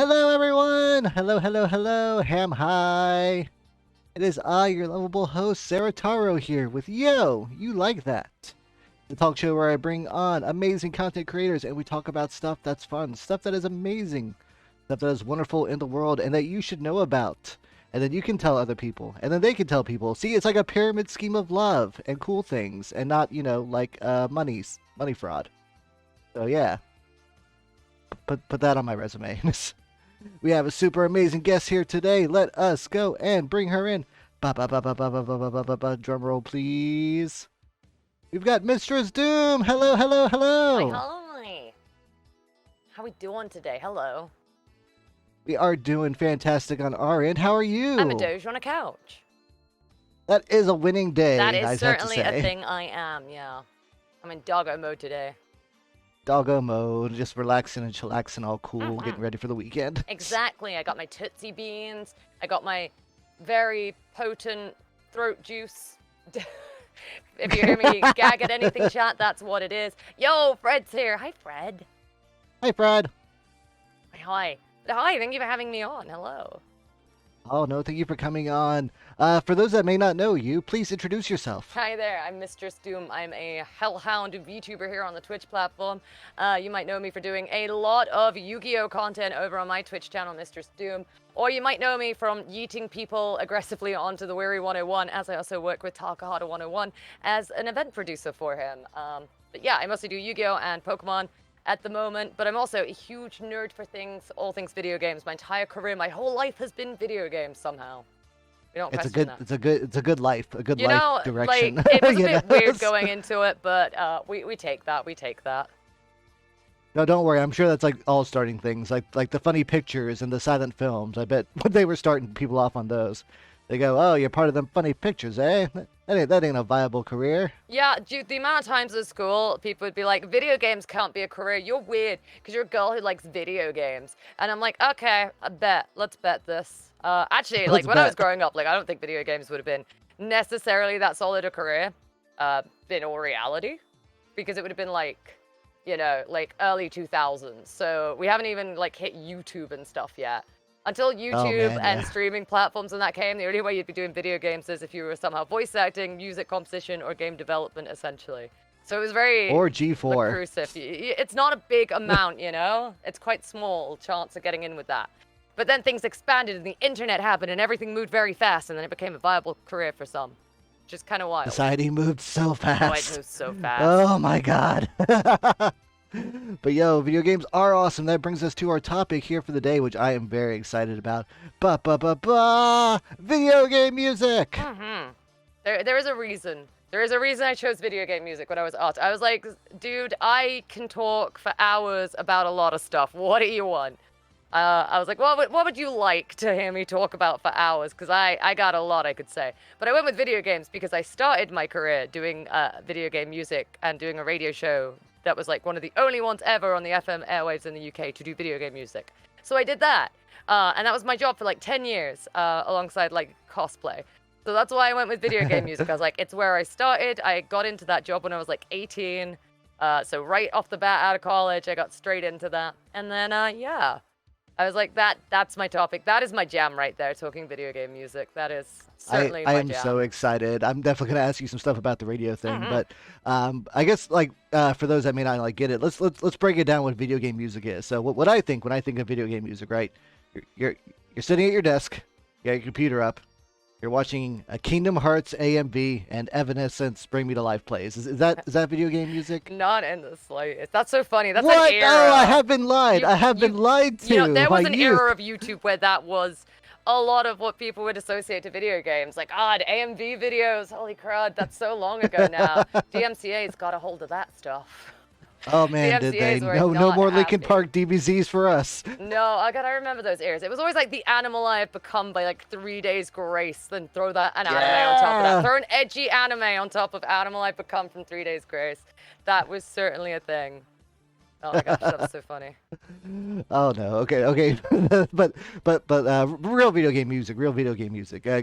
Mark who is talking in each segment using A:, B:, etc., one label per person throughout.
A: Hello, everyone! Hello, hello, hello! Ham hi! It is I, your lovable host, Zarataro, here with Yo! You Like That? The talk show where I bring on amazing content creators and we talk about stuff that's fun, stuff that is amazing, stuff that is wonderful in the world and that you should know about. And then you can tell other people, and then they can tell people. See, it's like a pyramid scheme of love and cool things, and not, like money fraud. So yeah, put that on my resume. We have a super amazing guest here today. Let us go and bring her in. Ba ba ba ba ba ba ba ba ba ba ba. Drum roll, please. We've got Mistress Doom. Hello, hello, hello.
B: Hi. How we doing today? Hello.
A: We are doing fantastic on our end. How are you?
B: I'm a doge on a couch.
A: That is a winning day.
B: That is
A: I'd
B: certainly
A: have to say.
B: a thing I am. Yeah. I'm in doggo mode today.
A: Doggo mode, just relaxing and chillaxing, all cool, getting ready for the weekend.
B: Exactly. I got my Tootsie Beans. I got my very potent throat juice. If you hear me gag at anything, chat, that's what it is. Yo, Fred's here. Hi, Fred.
A: Hi, Fred.
B: Hi. Hi, thank you for having me on. Hello.
A: Oh, no, thank you for coming on. For those that may not know you, please introduce yourself.
B: Hi there, I'm Mistress Doom. I'm a hellhound VTuber here on the Twitch platform. You might know me for doing a lot of Yu-Gi-Oh! Content over on my Twitch channel, Mistress Doom. Or you might know me from yeeting people aggressively onto the Weary 101, as I also work with Takahata 101 as an event producer for him. But yeah, I mostly do Yu-Gi-Oh! And Pokemon at the moment, but I'm also a huge nerd for all things video games. My entire career, my whole life has been video games somehow. We don't
A: It's a
B: question
A: good,
B: that.
A: it's a good life, life direction.
B: Like, it was a
A: You
B: bit
A: know?
B: weird going into it, but we take that. We take that.
A: No, don't worry. I'm sure that's like all starting things, like the funny pictures and the silent films. I bet they were starting people off on those. They go, "Oh, you're part of them funny pictures, eh? That ain't a viable career."
B: Yeah, dude, the amount of times at school people would be like, video games can't be a career. You're weird because you're a girl who likes video games. And I'm like, okay, I bet. Let's bet this. Actually, like,
A: Let's
B: when I was
A: bet.
B: growing up, like, I don't think video games would have been necessarily that solid a career in all reality. Because it would have been like, like early 2000s. So we haven't even, like, hit YouTube and stuff yet. Until YouTube
A: man,
B: and
A: yeah.
B: streaming platforms and that came, the only way you'd be doing video games is if you were somehow voice acting, music composition, or game development, essentially. So it was very
A: Or G4.
B: reclusive. It's not a big amount, It's quite small chance of getting in with that. But then things expanded and the internet happened and everything moved very fast and then it became a viable career for some. Which is kind of wild.
A: Society moved so fast.
B: Oh, it moves so fast.
A: Oh my god. But yo, video games are awesome. That brings us to our topic here for the day, which I am very excited about. Video game music.
B: There is a reason. There is a reason I chose video game music when I was out. I was like, dude, I can talk for hours about a lot of stuff. What do you want? I was like, what would you like to hear me talk about for hours? Because I got a lot I could say. But I went with video games because I started my career doing video game music and doing a radio show that was like one of the only ones ever on the FM airwaves in the UK to do video game music. So I did that. And that was my job for like 10 years alongside like cosplay. So that's why I went with video game music. I was like, it's where I started. I got into that job when I was like 18. So right off the bat out of college, I got straight into that. And then, yeah. I was like, that's my topic. That is my jam right there, talking video game music. That is certainly my jam.
A: I am so excited. I'm definitely gonna ask you some stuff about the radio thing, but I guess like for those that may not like get it, let's break it down what video game music is. So what I think when I think of video game music, right? You're sitting at your desk, you got your computer up, you're watching a Kingdom Hearts AMV and Evanescence Bring Me to Life plays. Is that video game music?
B: Not in the slightest. That's so funny. That's
A: what?
B: an era.
A: Oh, I have been lied. I have been lied to.
B: There was
A: by
B: an
A: youth.
B: era of YouTube where that was a lot of what people would associate to video games. Like, AMV videos. Holy crud, that's so long ago now. DMCA's got a hold of that stuff.
A: Oh man, did they? No more Linkin Park DBZs for us.
B: No, I remember those eras. It was always like the anime I've become by like 3 days grace, then throw an anime on top of that. Throw an edgy anime on top of anime I've become from 3 days grace. That was certainly a thing. Oh my gosh, that was so funny.
A: Oh no, okay, but real video game music,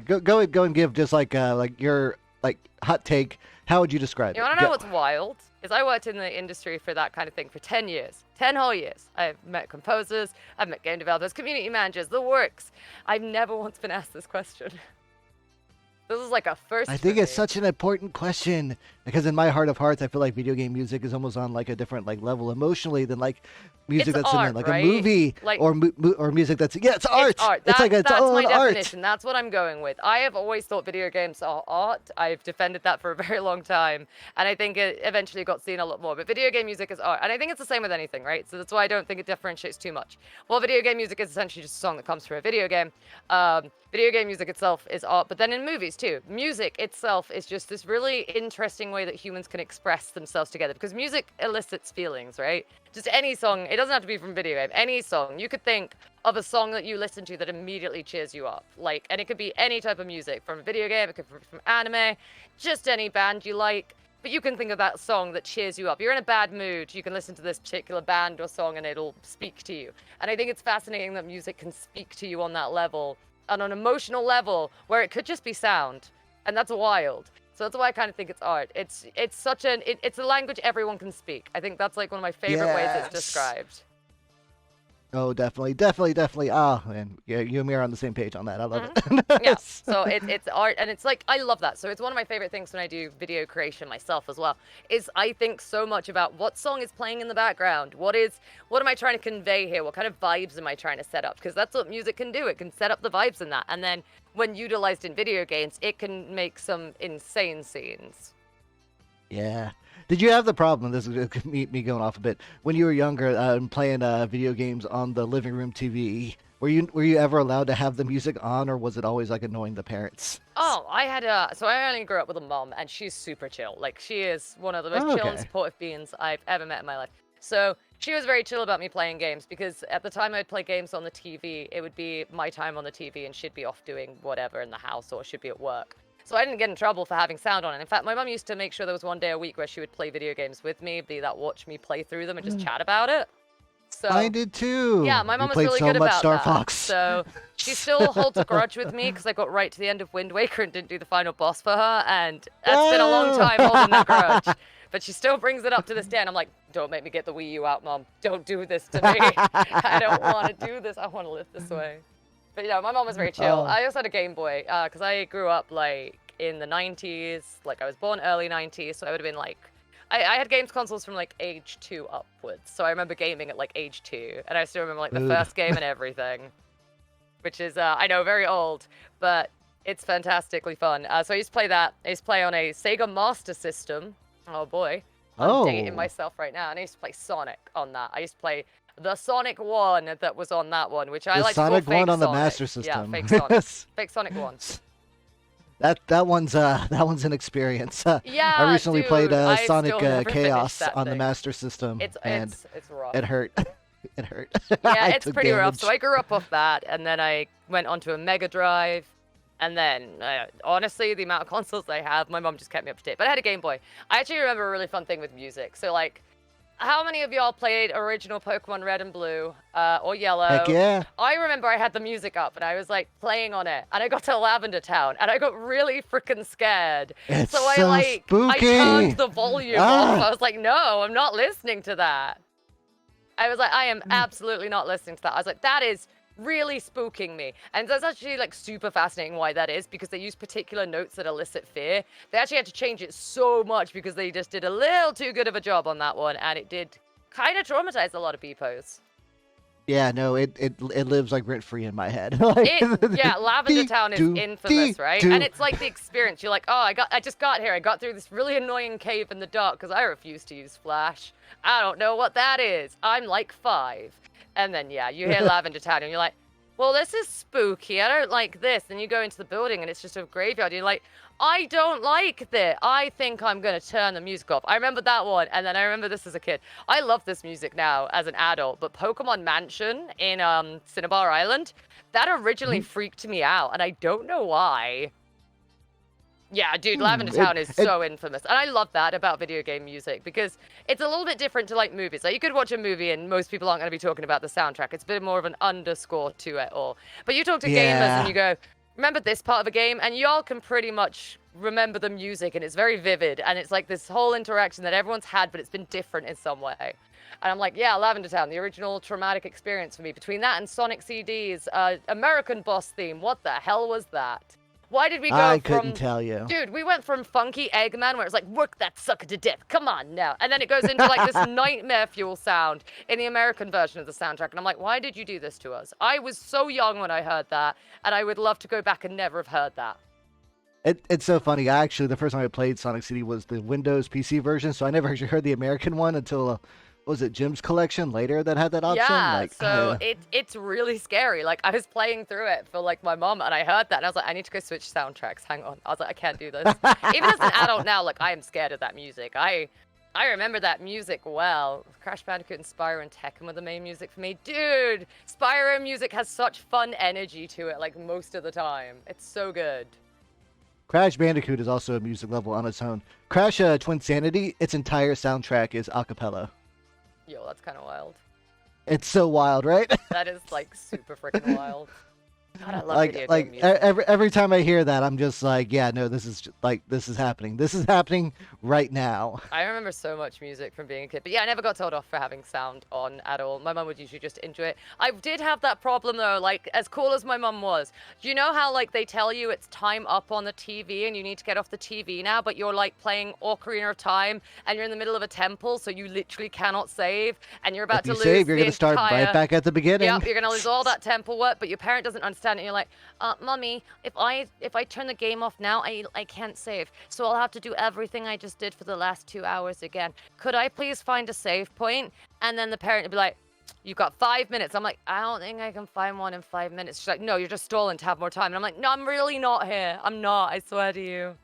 A: Go and give just like your like hot take, how would you describe
B: You
A: it?
B: want to know
A: Go.
B: what's wild? Is I worked in the industry for that kind of thing for 10 years. 10 whole years. I've met composers, I've met game developers, community managers, the works. I've never once been asked this question. This is like a
A: I
B: first for
A: think it's
B: me.
A: such an important question because in my heart of hearts, I feel like video game music is almost on like a different like level emotionally than like music
B: It's
A: that's in
B: art,
A: like a
B: right?
A: movie
B: Like,
A: or music that's it's art.
B: it's art.
A: It's like its
B: That's my
A: own art.
B: definition. That's what I'm going with. I have always thought video games are art. I've defended that for a very long time, and I think it eventually got seen a lot more. But video game music is art, and I think it's the same with anything, right? So that's why I don't think it differentiates too much. Well, video game music is essentially just a song that comes from a video game. Video game music itself is art, but then in movies too, music itself is just this really interesting way that humans can express themselves together because music elicits feelings, right? Just any song, it doesn't have to be from video game, any song. You could think of a song that you listen to that immediately cheers you up. Like, and it could be any type of music from a video game, it could be from anime, just any band you like. But you can think of that song that cheers you up. You're in a bad mood, you can listen to this particular band or song and it'll speak to you. And I think it's fascinating that music can speak to you on that level, on an emotional level, where it could just be sound. And that's wild. So that's why I kind of think it's art. It's such it's a language everyone can speak. I think that's like one of my favorite ways it's
A: Yes.
B: described.
A: Oh, definitely. Ah, and yeah, you and me are on the same page on that. I love
B: Mhm.
A: it.
B: Yeah, so it's art, and it's like I love that. So it's one of my favorite things when I do video creation myself as well. Is I think so much about what song is playing in the background. What am I trying to convey here? What kind of vibes am I trying to set up? Because that's what music can do. It can set up the vibes in that, and then when utilized in video games, it can make some insane scenes.
A: Yeah. Did you have the problem? This is me going off a bit. When you were younger, and playing video games on the living room TV, were you ever allowed to have the music on, or was it always like annoying the parents?
B: Oh, so I only grew up with a mom, and she's super chill. Like, she is one of the most
A: Oh,
B: chill and
A: okay.
B: supportive beings I've ever met in my life. So she was very chill about me playing games because at the time I'd play games on the TV, it would be my time on the TV, and she'd be off doing whatever in the house or she'd be at work. So I didn't get in trouble for having sound on. And in fact, my mum used to make sure there was one day a week where she would play video games with me, be that watch me play through them and just chat about it.
A: I
B: So
A: did too.
B: yeah, my
A: We
B: mom was
A: played
B: really
A: so
B: good
A: much
B: about
A: Star
B: that.
A: Fox.
B: So she still holds a grudge with me because I got right to the end of Wind Waker and didn't do the final boss for her, and that's been a long
A: Oh!
B: time holding that grudge. But she still brings it up to this day, and I'm like, don't make me get the Wii U out, Mom. Don't do this to me. I don't want to do this. I want to live this way. But you know, my mom was very chill.
A: Oh.
B: I also had a Game Boy because I grew up like in the 90s. Like I was born early 90s, so I would have been like, I had games consoles from like age 2 upwards. So I remember gaming at like age 2, and I still remember like the
A: Ooh.
B: first game and everything, which is I know very old, but it's fantastically fun. So I used to play that. I used to play on a Sega Master System. Oh boy, I'm dating
A: Oh.
B: myself right now. And I used to play Sonic on that. I used to play the Sonic 1 that was on that one, which I
A: The
B: like
A: Sonic
B: to call fake
A: 1 on the
B: Sonic.
A: Master
B: Yeah,
A: System.
B: fake Sonic. Fake Sonic 1.
A: That one's an experience. I
B: Yeah,
A: recently played
B: dude, I
A: Sonic
B: still never finished
A: Chaos
B: that
A: on the
B: thing.
A: Master System, and
B: It's rough.
A: it hurt. It hurt.
B: Yeah,
A: I
B: it's
A: took
B: pretty rough.
A: damage.
B: So I grew up off that, and then I went onto a Mega Drive, and then honestly, the amount of consoles I have, my mom just kept me up to date. But I had a Game Boy. I actually remember a really fun thing with music. So like, how many of y'all played original Pokemon Red and Blue or Yellow?
A: Heck yeah.
B: I remember I had the music up and I was like playing on it, and I got to Lavender Town and I got really freaking scared.
A: It's
B: So I
A: so
B: I
A: spooky.
B: turned the volume off.
A: Ah.
B: I was like, no, I'm not listening to that. I was like, I am absolutely not listening to that. I was like, that is really spooking me. And that's actually like super fascinating why that is, because they use particular notes that elicit fear. They actually had to change it so much because they just did a little too good of a job on that one, and it did kind of traumatize a lot of peoples.
A: Yeah, no, it lives like rent free in my head. Like,
B: Yeah, Lavender Town is
A: dee-doo,
B: infamous, right?
A: dee-doo.
B: And it's like the experience. You're like, oh, I just got here. I got through this really annoying cave in the dark because I refuse to use Flash. I don't know what that is. I'm like 5. And then, yeah, you hear Lavender Town and you're like, well, this is spooky. I don't like this. Then you go into the building and it's just a graveyard. And you're like, I don't like this. I think I'm going to turn the music off. I remember that one. And then I remember this as a kid. I love this music now as an adult. But Pokemon Mansion in Cinnabar Island, that originally freaked me out. And I don't know why. Yeah, dude, Lavender Town is so infamous. And I love that about video game music because it's a little bit different to like movies. Like you could watch a movie and most people aren't going to be talking about the soundtrack. It's a bit more of an underscore to it all. But you talk to gamers
A: Yeah.
B: and you go, remember this part of a game, and y'all can pretty much remember the music, and it's very vivid, and it's like this whole interaction that everyone's had, but it's been different in some way. And I'm like, yeah, Lavender Town, the original traumatic experience for me. Between that and Sonic CD's American Boss theme, what the hell was that? Why did we go
A: I
B: from...
A: couldn't tell you.
B: Dude, we went from Funky Eggman, where it's like, work that sucker to death, come on now. And then it goes into like this nightmare fuel sound in the American version of the soundtrack. And I'm like, why did you do this to us? I was so young when I heard that, and I would love to go back and never have heard that.
A: It's so funny. The first time I played Sonic CD was the Windows PC version, so I never actually heard the American one until... was it Jim's Collection later that had that option?
B: Yeah, so it's really scary. Like, I was playing through it for, like, my mom, and I heard that, and I was like, I need to go switch soundtracks. Hang on. I was like, I can't do this. Even as an adult now, like, I am scared of that music. I remember that music well. Crash Bandicoot and Spyro and Tekken were the main music for me. Dude, Spyro music has such fun energy to it, like, most of the time. It's so good.
A: Crash Bandicoot is also a music level on its own. Crash Twin Sanity, its entire soundtrack is a cappella.
B: Yo, that's kind of wild.
A: It's so wild, right?
B: That is, like, super freaking wild. God, I love
A: like
B: video game music.
A: every time I hear that, I'm just like, yeah, no, this is happening. This is happening right now.
B: I remember so much music from being a kid, but yeah, I never got told off for having sound on at all. My mum would usually just enjoy it. I did have that problem though, like, as cool as my mum was. Do you know how, like, they tell you it's time up on the TV and you need to get off the TV now, but you're like playing Ocarina of Time and you're in the middle of a temple, so you literally cannot save, and you're about
A: If you
B: to lose
A: save, you're
B: the
A: gonna start
B: entire...
A: right back at the beginning.
B: Yep, you're gonna lose all that temple work, but your parent doesn't understand it. And you're like, Mummy, if I turn the game off now, I can't save. So I'll have to do everything I just did for the last 2 hours again. Could I please find a save point? And then the parent would be like, you've got 5 minutes. I'm like, I don't think I can find one in 5 minutes. She's like, no, you're just stalling to have more time. And I'm like, no, I'm really not here. I'm not, I swear to you.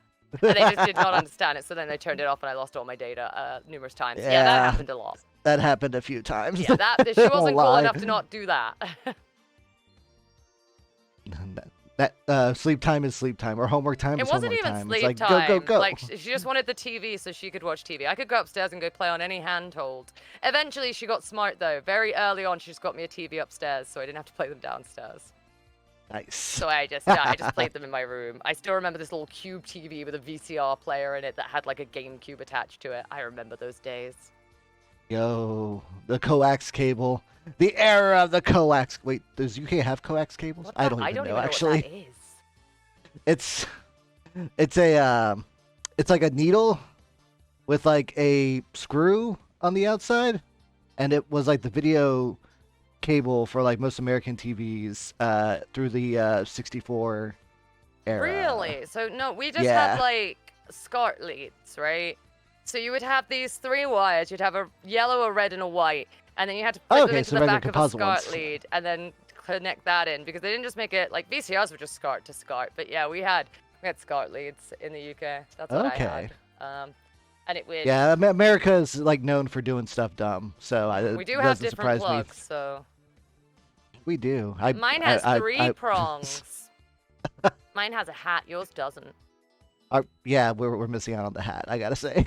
B: And they just did not understand it. So then they turned it off and I lost all my data numerous times. Yeah, that happened a lot.
A: That happened a few times.
B: Yeah, she wasn't cool enough to not do that.
A: That sleep time is sleep time, or homework time is homework time.
B: It wasn't even sleep
A: like,
B: time.
A: Go.
B: Like, she just wanted the TV so she could watch TV. I could go upstairs and go play on any handhold. Eventually, she got smart, though. Very early on, she just got me a TV upstairs, so I didn't have to play them downstairs.
A: Nice.
B: So I just played them in my room. I still remember this little cube TV with a VCR player in it that had, like, a GameCube attached to it. I remember those days.
A: Yo, the coax cable. The era of the coax. Wait, does UK have coax cables? I don't even know, actually.
B: What that is.
A: It's like a needle with like a screw on the outside, and it was like the video cable for like most American TVs through the 64 era.
B: Really? So no, we just had like SCART leads, right? So you would have these 3 wires. You'd have a yellow, a red, and a white. And then you had to put them into the back of a SCART lead and then connect that in, because they didn't just make it, like, VCRs were just SCART to SCART. But yeah, we had SCART leads in the UK. That's what I had. And it would...
A: Yeah, America's, like, known for doing stuff dumb. So
B: we do have different plugs, so...
A: We do.
B: Mine has 3 prongs. Mine has a hat. Yours doesn't.
A: Yeah, we're missing out on the hat, I gotta say.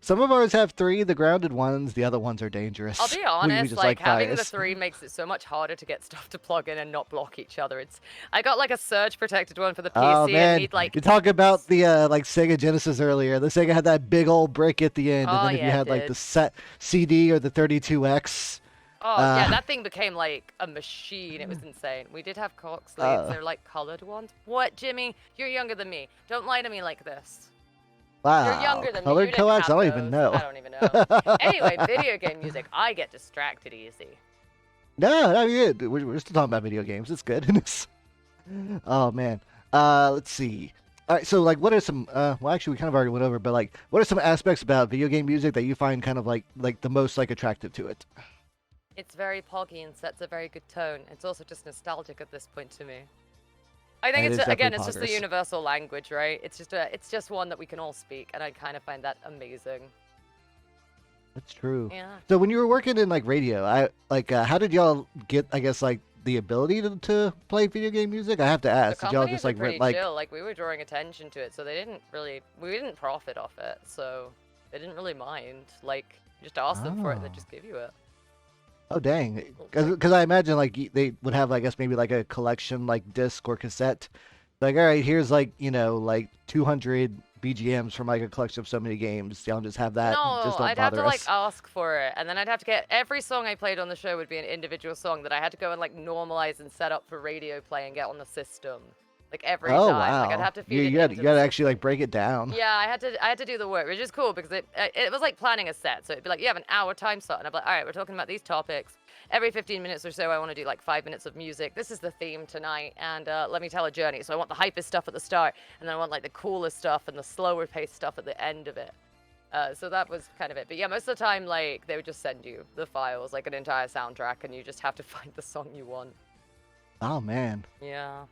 A: Some of ours have 3, the grounded ones. The other ones are dangerous.
B: I'll be honest,
A: just
B: like having
A: fires.
B: the 3 makes it so much harder to get stuff to plug in and not block each other. I got like a surge protected one for the PC.
A: Oh man,
B: and he'd, like...
A: you talk about the like Sega Genesis earlier. The Sega had that big old brick at the end, and then if you had like the set CD or the 32X.
B: Oh yeah, that thing became like a machine. It was insane. We did have coax leads. They're like colored ones. What, Jimmy? You're younger than me. Don't lie to me like this.
A: Wow.
B: You're younger than
A: Colored
B: me. You
A: coax? I don't
B: those.
A: even know.
B: I don't even know. Anyway, video game music. I get distracted easy.
A: No, I mean, we're still talking about video games. It's good. Oh man. Let's see. All right, so like, what are some? Well, actually, we kind of already went over, but like, what are some aspects about video game music that you find kind of like the most like attractive to it?
B: It's very poggy and sets a very good tone. It's also just nostalgic at this point to me. I think it's just a universal language, right? It's just one that we can all speak, and I kind of find that amazing.
A: That's true.
B: Yeah.
A: So when you were working in like radio, how did y'all get, I guess, like the ability to play video game music? I have to ask.
B: The
A: did y'all just like
B: pretty chill. Like, we were drawing attention to it, so we didn't profit off it, so they didn't really mind. Like, you just ask them for it, and they just give you it.
A: Oh dang.
B: Like,
A: Because I imagine like they would have, I guess, maybe like a collection like disc or cassette. Like, all right, here's like, like 200 BGMs from like a collection of so many games. Y'all just have that.
B: no,
A: Just don't
B: I'd have to
A: bother
B: like
A: us.
B: ask for it, and then I'd have to get every song I played on the show would be an individual song that I had to go and like normalize and set up for radio play and get on the system, like every
A: Oh
B: time. Like I'd
A: wow.
B: have to
A: You
B: feed it
A: you got
B: into
A: you
B: the
A: got to actually
B: system.
A: like break it down.
B: Yeah, I had to do the work, which is cool because it was like planning a set. So it'd be like you have an hour time slot, and I'd be like, all right, we're talking about these topics. Every 15 minutes or so, I want to do like 5 minutes of music. This is the theme tonight, and let me tell a journey. So I want the hypest stuff at the start, and then I want like the coolest stuff and the slower paced stuff at the end of it. So that was kind of it. But yeah, most of the time, like they would just send you the files, like an entire soundtrack, and you just have to find the song you want.
A: Oh man.
B: Yeah.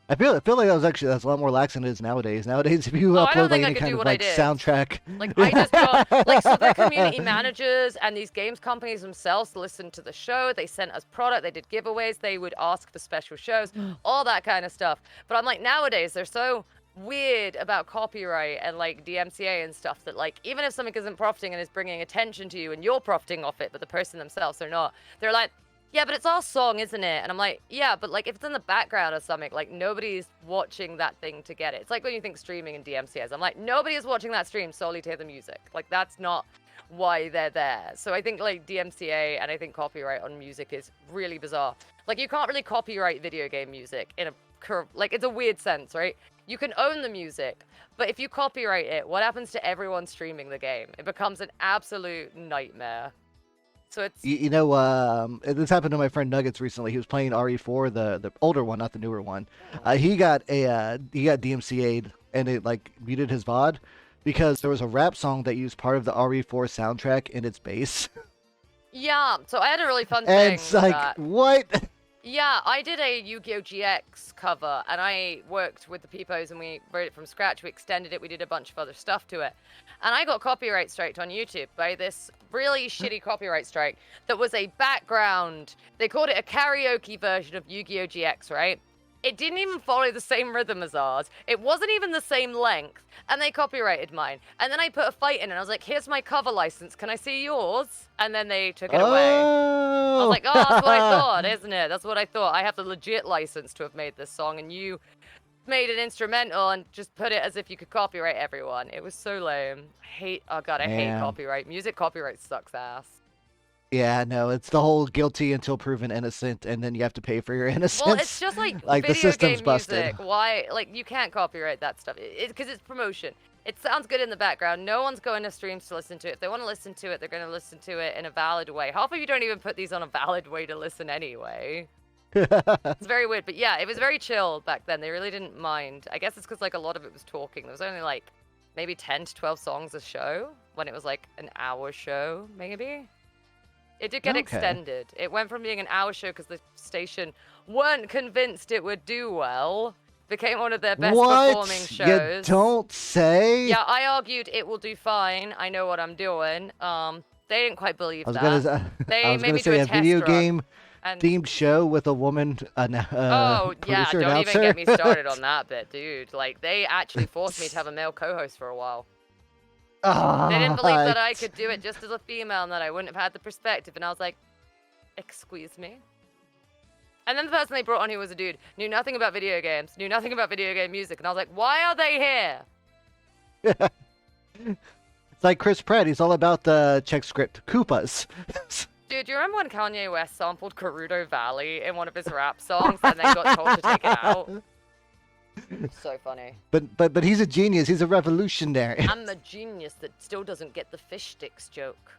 A: I feel like that's a lot more lax than it is nowadays. Nowadays, if you
B: Oh, I don't
A: upload like
B: think I
A: any
B: could
A: kind
B: do
A: of
B: what I
A: like
B: did.
A: soundtrack,
B: Like I just got like so the community managers and these games companies themselves listened to the show. They sent us product. They did giveaways. They would ask for special shows, all that kind of stuff. But I'm like nowadays they're so weird about copyright and like DMCA and stuff that like even if something isn't profiting and is bringing attention to you and you're profiting off it, but the person themselves are not, they're like, yeah, but it's our song, isn't it? And I'm like, yeah, but like if it's in the background or something, like nobody's watching that thing to get it. It's like when you think streaming and DMCAs. I'm like, nobody is watching that stream solely to hear the music. Like that's not why they're there. So I think like DMCA and I think copyright on music is really bizarre. Like you can't really copyright video game music in a like it's a weird sense, right? You can own the music, but if you copyright it, what happens to everyone streaming the game? It becomes an absolute nightmare. So it's
A: this happened to my friend Nuggets recently. He was playing RE4, the older one, not the newer one. He got DMCA'd and it like muted his VOD because there was a rap song that used part of the RE4 soundtrack in its bass.
B: yeah, so I had a really fun
A: And
B: thing
A: it's
B: with
A: like,
B: that.
A: what?
B: Yeah, I did a Yu-Gi-Oh! GX cover, and I worked with the Peepos, and we wrote it from scratch. We extended it. We did a bunch of other stuff to it. And I got copyright striked on YouTube by this really shitty copyright strike that was a background. They called it a karaoke version of Yu-Gi-Oh! GX, right? It didn't even follow the same rhythm as ours. It wasn't even the same length. And they copyrighted mine. And then I put a fight in and I was like, here's my cover license. Can I see yours? And then they took it away. I was
A: Oh.
B: like, oh, that's what I thought, isn't it? That's what I thought. I have the legit license to have made this song, and you made an instrumental and just put it as if you could copyright everyone. It was so lame. Oh god, I hate
A: Man.
B: copyright. Music copyright sucks ass.
A: Yeah, no, it's the whole guilty until proven innocent, and then you have to pay for your innocence.
B: Well, it's just like
A: Like the
B: video
A: system's
B: game
A: busted.
B: music. Why? Like, you can't copyright that stuff. Because it's promotion. It sounds good in the background. No one's going to streams to listen to it. If they want to listen to it, they're going to listen to it in a valid way. Half of you don't even put these on a valid way to listen anyway. It's very weird. But yeah, it was very chill back then. They really didn't mind. I guess it's because, like, a lot of it was talking. There was only, like, maybe 10 to 12 songs a show when it was, like, an hour show, maybe. It did get
A: Okay.
B: extended. It went from being an hour show because the station weren't convinced it would do well, became one of their best performing
A: What? You
B: shows.
A: don't say?
B: Yeah, I argued it will do fine. I know what I'm doing. They didn't quite believe
A: I was
B: that.
A: gonna,
B: They
A: I was
B: made
A: gonna
B: me do
A: say
B: a
A: a
B: test
A: video
B: run,
A: game
B: and
A: themed show with a woman,
B: oh yeah,
A: producer
B: don't
A: announcer.
B: even get me started on that bit, dude. Like they actually forced me to have a male co-host for a while. They didn't believe that I could do it just as a female and that I wouldn't have had the perspective. And I was like, excuse me? And then the person they brought on who was a dude knew nothing about video games, knew nothing about video game music. And I was like, why are they here?
A: It's like Chris Pratt. He's all about the Czech script Koopas.
B: Dude, do you remember when Kanye West sampled Gerudo Valley in one of his rap songs and then got told to take it out? So funny.
A: But he's a genius. He's a revolutionary.
B: I'm a genius that still doesn't get the fish sticks joke.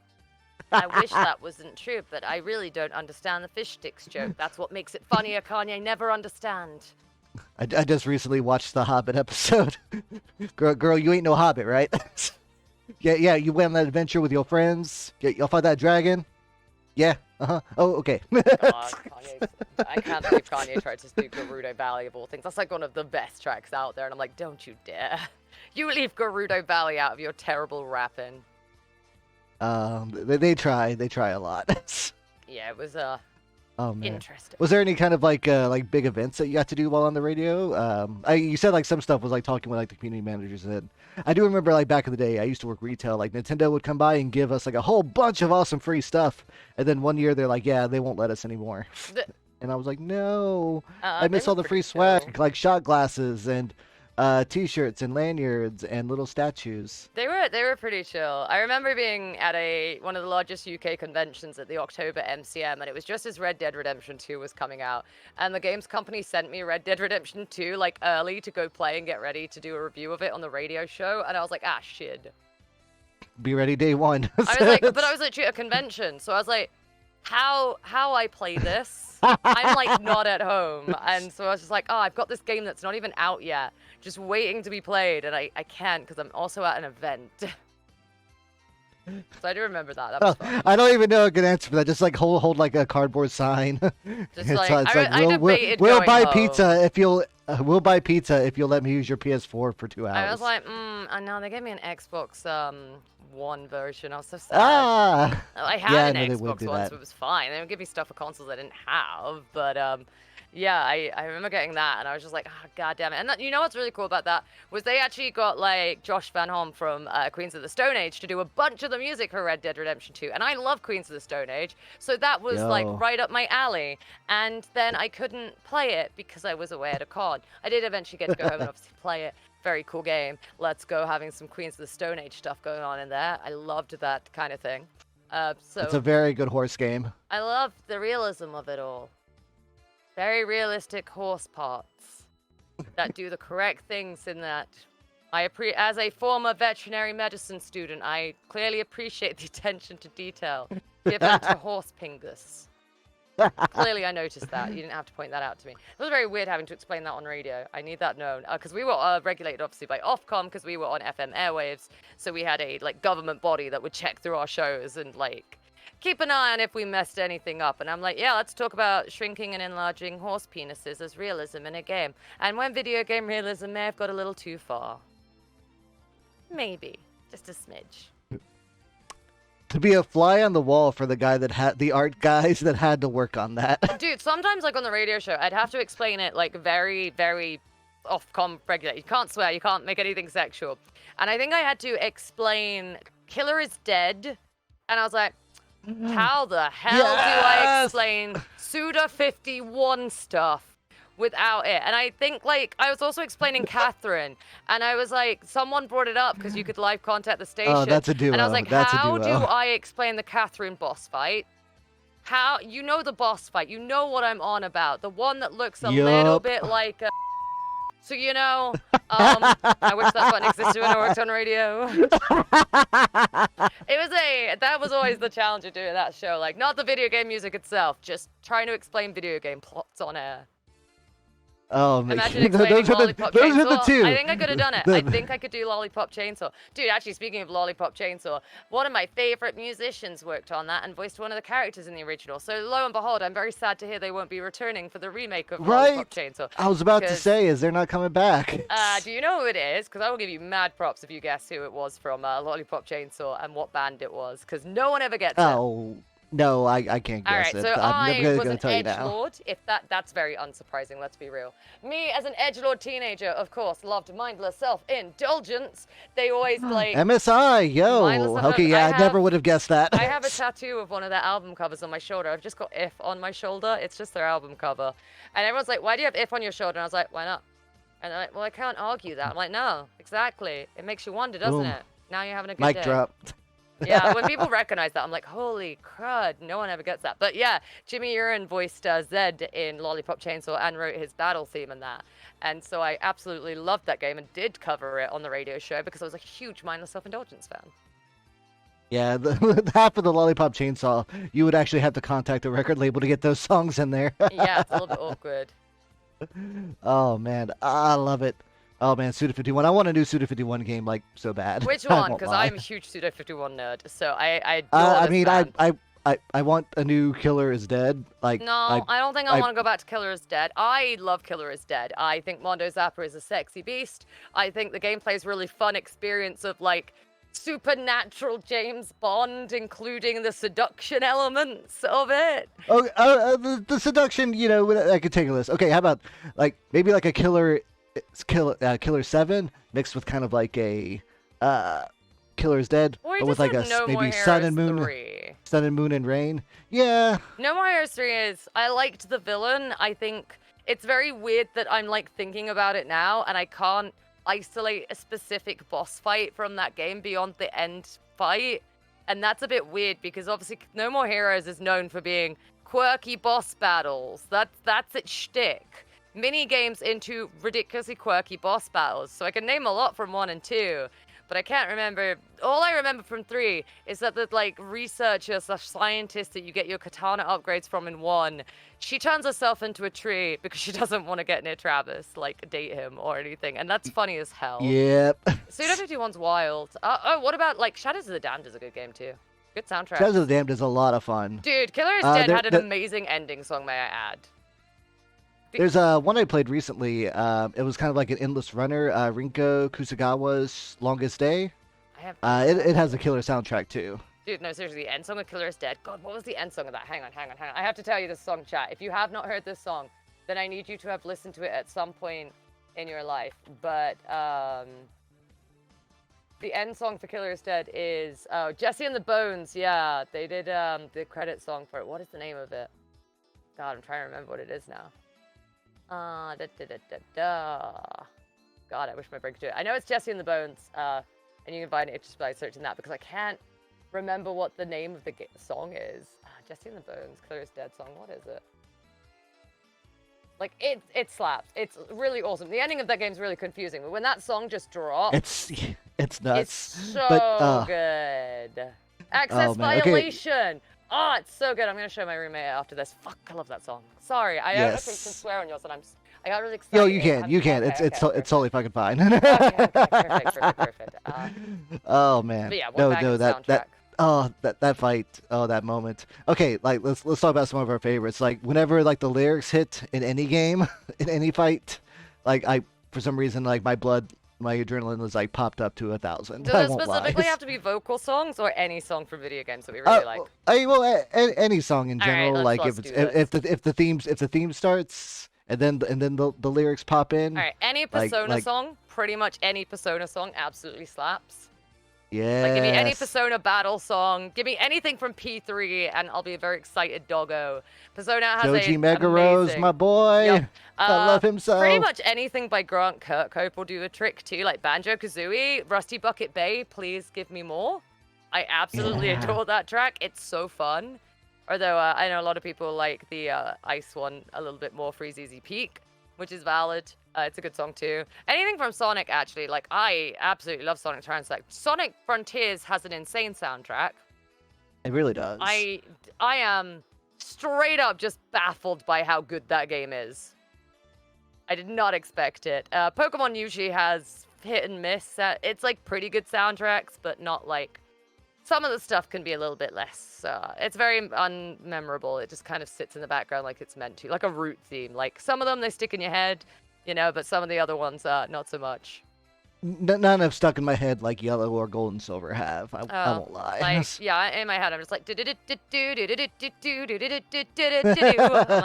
B: I wish that wasn't true, but I really don't understand the fish sticks joke. That's what makes it funnier, Kanye. Never understand.
A: I just recently watched the Hobbit episode. Girl, you ain't no Hobbit, right? Yeah, you went on that adventure with your friends. Y'all fought that dragon. Yeah. Oh, okay.
B: God, Kanye, I can't believe Kanye tried to do Gerudo Valley of all things. That's like one of the best tracks out there, and I'm like, don't you dare. You leave Gerudo Valley out of your terrible rapping.
A: They try a lot.
B: Yeah,
A: Oh man.
B: Interesting.
A: Was there any kind of like big events that you got to do while on the radio? You said like some stuff was like talking with like the community managers, and I do remember like back in the day I used to work retail. Like Nintendo would come by and give us like a whole bunch of awesome free stuff, and then one year they're like, yeah, they won't let us anymore.
B: The,
A: And I was like, no, I
B: they
A: miss
B: were
A: all the
B: pretty
A: free
B: chill.
A: swag, like shot glasses and T-shirts and lanyards and little statues.
B: They were pretty chill. I remember being at one of the largest UK conventions at the October MCM, and it was just as Red Dead Redemption 2 was coming out, and the games company sent me Red Dead Redemption 2 like early to go play and get ready to do a review of it on the radio show, and I was like, ah, shit.
A: Be ready day one.
B: I was like, but I was literally at a convention, so I was like, how I play this? I'm like not at home, and so I was just like, oh, I've got this game that's not even out yet, just waiting to be played, and I can't because I'm also at an event. So I do remember that. That was fun.
A: I don't even know a good answer for that. Just like hold like a cardboard sign.
B: Just like, I debated
A: we'll
B: going
A: buy
B: home.
A: pizza if you'll we'll buy pizza if you'll let me use your PS4 for 2 hours.
B: I was like, and now they gave me an Xbox One version. I was so sad.
A: Ah,
B: I had
A: yeah,
B: an
A: I know they would
B: Xbox
A: do
B: One,
A: that.
B: so it was fine. They would give me stuff for consoles I didn't have, but yeah, I remember getting that, and I was just like, oh, god damn it. And you know what's really cool about that was they actually got like Josh Van Homme from Queens of the Stone Age to do a bunch of the music for Red Dead Redemption 2, and I love Queens of the Stone Age, so that was like
A: Yo.
B: right up my alley. And then I couldn't play it because I was away at a con. I did eventually get to go home and obviously play it. Very cool game. Let's go, having some Queens of the Stone Age stuff going on in there. I loved that kind of thing. So
A: It's a very good horse game.
B: I love the realism of it all. Very realistic horse parts that do the correct things in that. As a former veterinary medicine student, I clearly appreciate the attention to detail given to horse pingus. Clearly, I noticed that. You didn't have to point that out to me. It was very weird having to explain that on radio. I need that known. Because we were regulated, obviously, by Ofcom, because we were on FM airwaves. So we had a government body that would check through our shows and, keep an eye on if we messed anything up. And I'm like, yeah, let's talk about shrinking and enlarging horse penises as realism in a game. And when video game realism may have got a little too far. Maybe. Just a smidge.
A: To be a fly on the wall for the guy that had the art guys that had to work on that.
B: Dude, sometimes on the radio show, I'd have to explain it very, very Ofcom regulated. You can't swear, you can't make anything sexual. And I think I had to explain Killer is Dead. And I was like, how the hell do I explain Suda 51 stuff without it? And I think I was also explaining Catherine, and I was like, someone brought it up because you could live contact the station.
A: Oh, that's a duo.
B: And I was like,
A: That's a
B: how do
A: duo.
B: I explain the Catherine boss fight? How, you know the boss fight, you know what I'm on about, the one that looks a little bit like a... So, you know, I wish that button existed when I worked on radio. That was always the challenge of doing that show. Not the video game music itself, just trying to explain video game plots on air.
A: Oh, man.
B: Imagine explaining Lollipop
A: those
B: Chainsaw.
A: are the two.
B: I think I could have done it. I think I could do Lollipop Chainsaw. Dude, actually, speaking of Lollipop Chainsaw, one of my favorite musicians worked on that and voiced one of the characters in the original. So lo and behold, I'm very sad to hear they won't be returning for the remake of Lollipop Chainsaw.
A: I was about to say, is they're not coming back?
B: Do you know who it is? Because I will give you mad props if you guess who it was from Lollipop Chainsaw and what band it was. Because no one ever gets it.
A: Oh. No, I can't guess
B: All right,
A: it.
B: so
A: I'm never
B: was
A: gonna
B: an
A: tell you now.
B: edgelord. If that's very unsurprising, let's be real. Me as an edgelord teenager, of course, loved mindless self-indulgence. They always
A: MSI, yo.
B: Mindless
A: Okay, yeah, I never would have guessed that.
B: I have a tattoo of one of their album covers on my shoulder. I've just got If on my shoulder. It's just their album cover. And everyone's like, why do you have If on your shoulder? And I was like, why not? And they're like, well, I can't argue that. I'm like, no, exactly. It makes you wonder, doesn't
A: Boom.
B: it? Now you're having a good
A: Mic
B: day.
A: drop.
B: Yeah, when people recognize that, I'm like, holy crud, no one ever gets that. But yeah, Jimmy Urine voiced Zed in Lollipop Chainsaw and wrote his battle theme in that. And so I absolutely loved that game and did cover it on the radio show because I was a huge mindless self-indulgence fan.
A: Yeah, half of the Lollipop Chainsaw, you would actually have to contact a record label to get those songs in there.
B: Yeah, it's a little bit awkward.
A: Oh, man, I love it. Oh man, Suda 51. I want a new Suda 51 game so bad.
B: Which
A: I
B: one?
A: won't
B: Because
A: lie.
B: I'm a huge Suda 51 nerd, so I adore
A: I
B: this
A: mean,
B: band.
A: I want a new Killer is Dead.
B: No, I don't think I want to go back to Killer is Dead. I love Killer is Dead. I think Mondo Zapper is a sexy beast. I think the gameplay is really fun experience of supernatural James Bond, including the seduction elements of it.
A: Oh, the seduction, I could take a list. Okay, how about like maybe like a killer 7 mixed with kind of like a Killer's Dead,
B: Or we
A: but with
B: just
A: like
B: had No More
A: maybe
B: Heroes 3.
A: Sun and Moon and Rain. Yeah.
B: No More Heroes 3 is, I liked the villain. I think it's very weird that I'm like thinking about it now and I can't isolate a specific boss fight from that game beyond the end fight. And that's a bit weird because obviously No More Heroes is known for being quirky boss battles. That's its shtick. Mini games into ridiculously quirky boss battles. So I can name a lot from 1 and 2, but I can't remember. All I remember from 3 is that the like researcher / scientist that you get your katana upgrades from in 1, she turns herself into a tree because she doesn't want to get near Travis, like date him or anything, and that's funny as hell.
A: Yep.
B: Suda 51's wild. What about like Shadows of the Damned is a good game too. Good soundtrack.
A: Shadows of the Damned is a lot of fun.
B: Dude, Killer is Dead had an amazing ending song, may I add.
A: There's one I played recently. It was kind of like an endless runner. Rinko Kusagawa's Longest Day. It has a killer soundtrack too.
B: Dude, no, seriously, the end song of Killer is Dead. God, what was the end song of that? Hang on. I have to tell you this song, chat. If you have not heard this song, then I need you to have listened to it at some point in your life. But the end song for Killer is Dead is Jesse and the Bones. Yeah, they did the credit song for it. What is the name of it? God, I'm trying to remember what it is now. God, I wish my brain could do it. I know it's Jesse and the Bones, and you can find it just by searching that because I can't remember what the name of the song is. Jesse and the Bones, Killer is Dead song. What is it? Like it slaps. It's really awesome. The ending of that game is really confusing, but when that song just drops,
A: it's nuts.
B: It's so good. Access violation. Okay. Oh, it's so good. I'm gonna show my roommate after this. Fuck, I love that song. Sorry, I don't think I can swear on yours, and I got really excited.
A: Yo, you can. It's totally fucking fine.
B: Okay, perfect.
A: Oh man.
B: But yeah,
A: that fight, that moment. Okay, like let's talk about some of our favorites. Like whenever like the lyrics hit in any game, in any fight, like for some reason like my adrenaline was like popped up to 1,000.
B: Does it specifically have to be vocal songs or any song from video games that we really like?
A: Any song in general.
B: Right,
A: like if the theme starts and then the lyrics pop in.
B: All right, any Persona song, pretty much any Persona song, absolutely slaps.
A: Yeah.
B: Like give me any Persona battle song, give me anything from P3, and I'll be a very excited doggo. Persona has
A: Joji Megaros, my boy.
B: Yep.
A: I love him so.
B: Pretty much anything by Grant Kirkhope will do the trick too, like Banjo-Kazooie, Rusty Bucket Bay, Please Give Me More. I absolutely adore that track. It's so fun. Although I know a lot of people like the Ice one a little bit more, Freezeezy Peak, which is valid. It's a good song too. Anything from Sonic, actually. Like, I absolutely love Sonic Transect. Sonic Frontiers has an insane soundtrack.
A: It really does.
B: I am straight up just baffled by how good that game is. I did not expect it. Pokemon usually has hit and miss. It's like pretty good soundtracks, but not like... Some of the stuff can be a little bit less. It's very unmemorable. It just kind of sits in the background like it's meant to. Like a root theme. Like, some of them, they stick in your head, but some of the other ones, not so much.
A: None have stuck in my head like Yellow or Gold and Silver have. I won't lie.
B: Like, yeah, in my head, I'm just like, I'm like,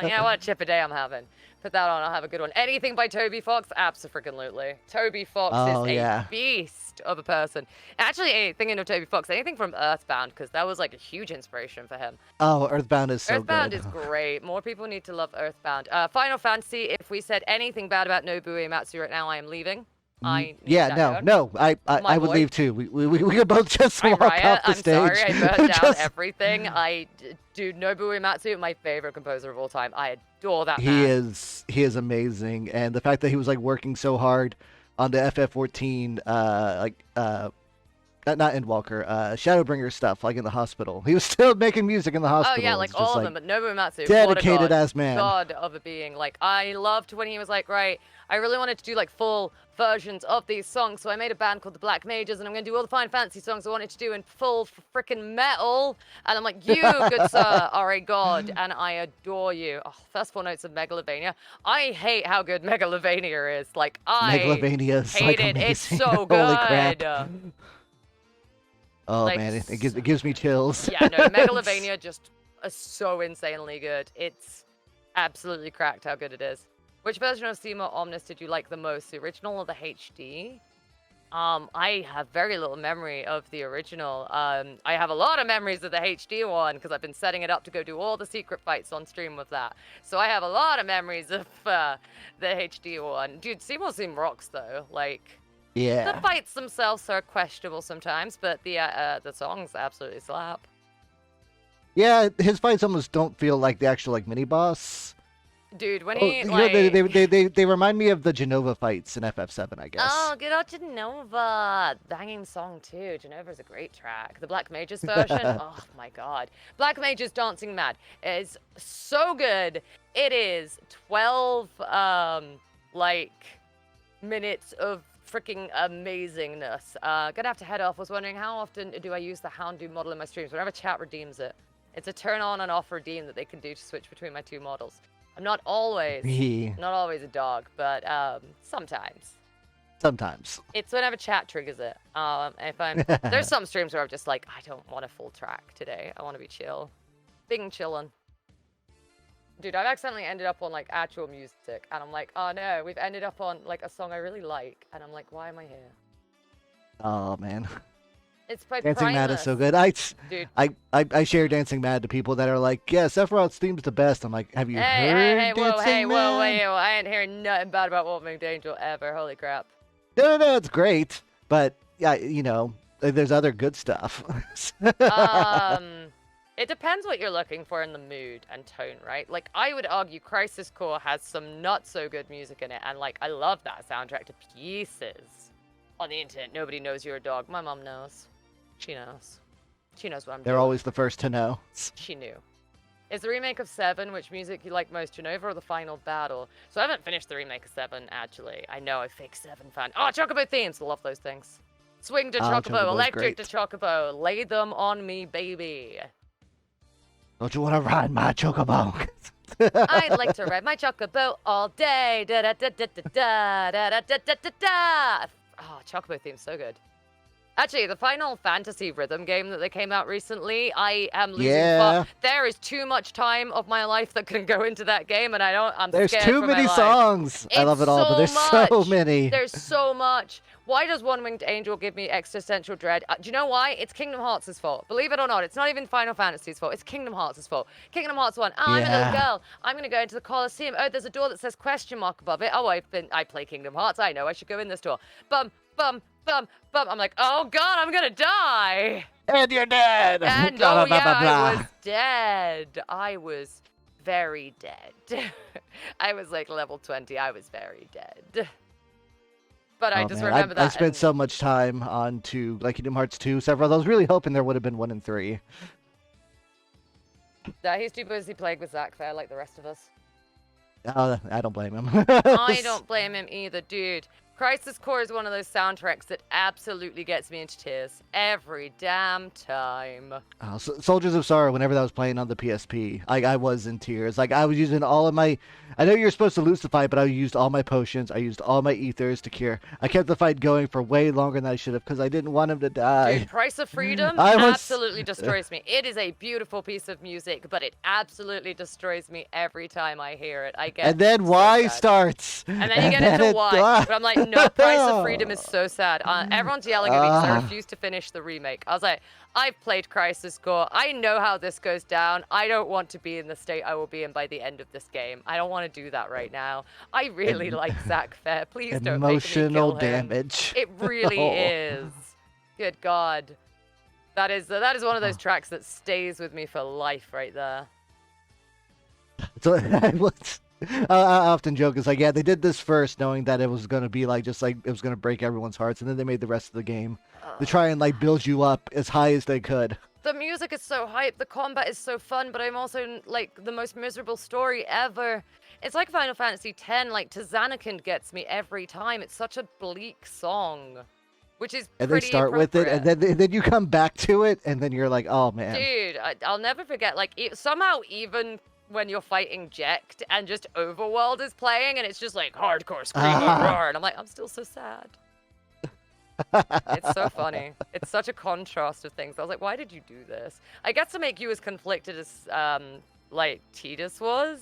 B: yeah, what a chip a day I'm having. Put that on, I'll have a good one. Anything by Toby Fox? Abso-freaking-lutely. Toby Fox is a beast of a person. Actually, thinking of Toby Fox, anything from Earthbound, because that was like a huge inspiration for him.
A: Oh, Earthbound is so
B: Earthbound
A: good.
B: is great. More people need to love Earthbound. Final Fantasy, if we said anything bad about Nobuo Uematsu right now, I am leaving. I would leave too. We could both just walk off the stage.
A: I'm
B: sorry, I burnt down everything. Dude, Nobuo Uematsu, my favorite composer of all time. I adore that man.
A: He is amazing, and the fact that he was like working so hard on the FF14, not Endwalker, Shadowbringer stuff, like in the hospital. He was still making music in the hospital.
B: Oh yeah, like all of them, but Nobuo Uematsu,
A: dedicated as man,
B: god of a being. Like, I loved when he was like, right, I really wanted to do like full versions of these songs, so I made a band called the Black Mages, and I'm gonna do all the Final Fantasy songs I wanted to do in full freaking metal. And I'm like, you, good sir, are a god, and I adore you. Oh, first 4 notes of Megalovania. I hate how good Megalovania is. Like, I
A: Megalovania is
B: hate
A: like
B: it.
A: amazing.
B: It's so good.
A: Holy crap. Oh
B: Like,
A: man, it gives me chills.
B: yeah, no, Megalovania just is so insanely good. It's absolutely cracked how good it is. Which version of Seymour Omnis did you like the most, the original or the HD? I have very little memory of the original. I have a lot of memories of the HD one because I've been setting it up to go do all the secret fights on stream with that. So I have a lot of memories of the HD one. Dude, Seymour Seam rocks though. Like, the
A: Yeah.
B: fights themselves are questionable sometimes, but the songs absolutely slap.
A: Yeah, his fights almost don't feel like the actual like mini boss.
B: Dude, when
A: Oh,
B: he
A: you know,
B: like
A: they remind me of the Genova fights in FF7, I guess.
B: oh, good old Genova. Banging song, too. Genova's a great track. The Black Mages version, oh my god. Black Mages Dancing Mad is so good. It is 12, like, minutes of freaking amazingness. Gonna have to head off. Was wondering how often do I use the Houndoom model in my streams? Whenever chat redeems it. It's a turn on and off redeem that they can do to switch between my two models. I'm not always a dog, but sometimes.
A: Sometimes.
B: It's whenever chat triggers it. There's some streams where I'm just like, I don't want a full track today. I want to be chill. Bing chillin'. Dude, I've accidentally ended up on like actual music, and I'm like, oh no, we've ended up on like a song I really like, and I'm like, why am I here?
A: Oh man.
B: It's by
A: Dancing Mad is so
B: Primus.
A: good.
B: Dude.
A: I share Dancing Mad to people that are like, yeah, Sephiroth's theme's the best. I'm like, have you heard Dancing Mad?
B: Whoa, I ain't hearing nothing bad about Wolf Winged Angel ever. Holy crap.
A: No, it's great. But yeah, you know, there's other good stuff.
B: It depends what you're looking for in the mood and tone, right? Like, I would argue Crisis Core has some not so good music in it, and like, I love that soundtrack to pieces. On the internet, nobody knows you're a dog. My mom knows. She knows. She knows what I'm doing.
A: They're always the first to know.
B: She knew. Is the remake of 7, which music you like most, Genova or the final battle? So I haven't finished the remake of 7, actually. I know, a fake 7 fan. Oh, Chocobo themes! Love those things. Swing to Chocobo, electric to Chocobo. Lay them on me, baby.
A: Don't you want to ride my chocobo?
B: I'd like to ride my Chocobo all day. Da da da da da da da da da da da. Oh, Chocobo theme's so good. Actually, the Final Fantasy rhythm game that they came out recently, I am losing there is too much time of my life that can go into that game, and I'm
A: There's
B: scared
A: too
B: for
A: many
B: my life.
A: songs. I love it all, but there's so many.
B: There's so much. Why does One Winged Angel give me existential dread? Do you know why? It's Kingdom Hearts' fault. Believe it or not, it's not even Final Fantasy's fault. It's Kingdom Hearts' fault. Kingdom Hearts 1. Oh, I'm a little girl. I'm going to go into the Colosseum. Oh, there's a door that says question mark above it. Oh, I play Kingdom Hearts. I know I should go in this door. Bum, bum, bum, bum. I'm like, oh god, I'm gonna die.
A: And you're dead.
B: And
A: blah,
B: oh
A: blah,
B: yeah,
A: blah, blah.
B: I was dead. I was very dead. I was like level 20. I was very dead. But I just remember that.
A: I spent so much time on like Kingdom Hearts 2, several. I was really hoping there would have been 1 and 3.
B: Yeah, he's too busy playing with Zack Fair like the rest of us.
A: I don't blame him.
B: I don't blame him either, dude. Crisis Core is one of those soundtracks that absolutely gets me into tears every damn time.
A: Soldiers of Sorrow, whenever that was playing on the PSP, I was in tears. Like, I was using all of my... I know you're supposed to lose the fight, but I used all my potions. I used all my ethers to cure. I kept the fight going for way longer than I should have, because I didn't want him to die.
B: Dude, Price of Freedom absolutely destroys me. It is a beautiful piece of music, but it absolutely destroys me every time I hear it.
A: And then Y starts.
B: And then you get into Y. But I'm like, no, Price of Freedom is so sad. Everyone's yelling at me because I refuse to finish the remake. I was like, I've played Crisis Core. I know how this goes down. I don't want to be in the state I will be in by the end of this game. I don't want to do that right now. I really like Zack Fair. Please don't make me
A: emotional
B: kill him.
A: damage.
B: It really is. Good God. That is one of those tracks that stays with me for life right there.
A: So I often joke, it's like, yeah, they did this first knowing that it was going to be like, just like, it was going to break everyone's hearts, and then they made the rest of the game to try and like build you up as high as they could.
B: The music is so hype, the combat is so fun, but I'm also like the most miserable story ever. It's like Final Fantasy X, like Tazanakan gets me every time. It's such a bleak song, which is
A: and
B: pretty
A: they start with it, and then you come back to it, and then you're like, oh man.
B: Dude, I'll never forget, like, somehow even when you're fighting Jekt and just Overworld is playing and it's just like hardcore screaming roar, and I'm like, I'm still so sad. It's so funny. It's such a contrast of things. I was like, why did you do this? I guess to make you as conflicted as like Tidus was.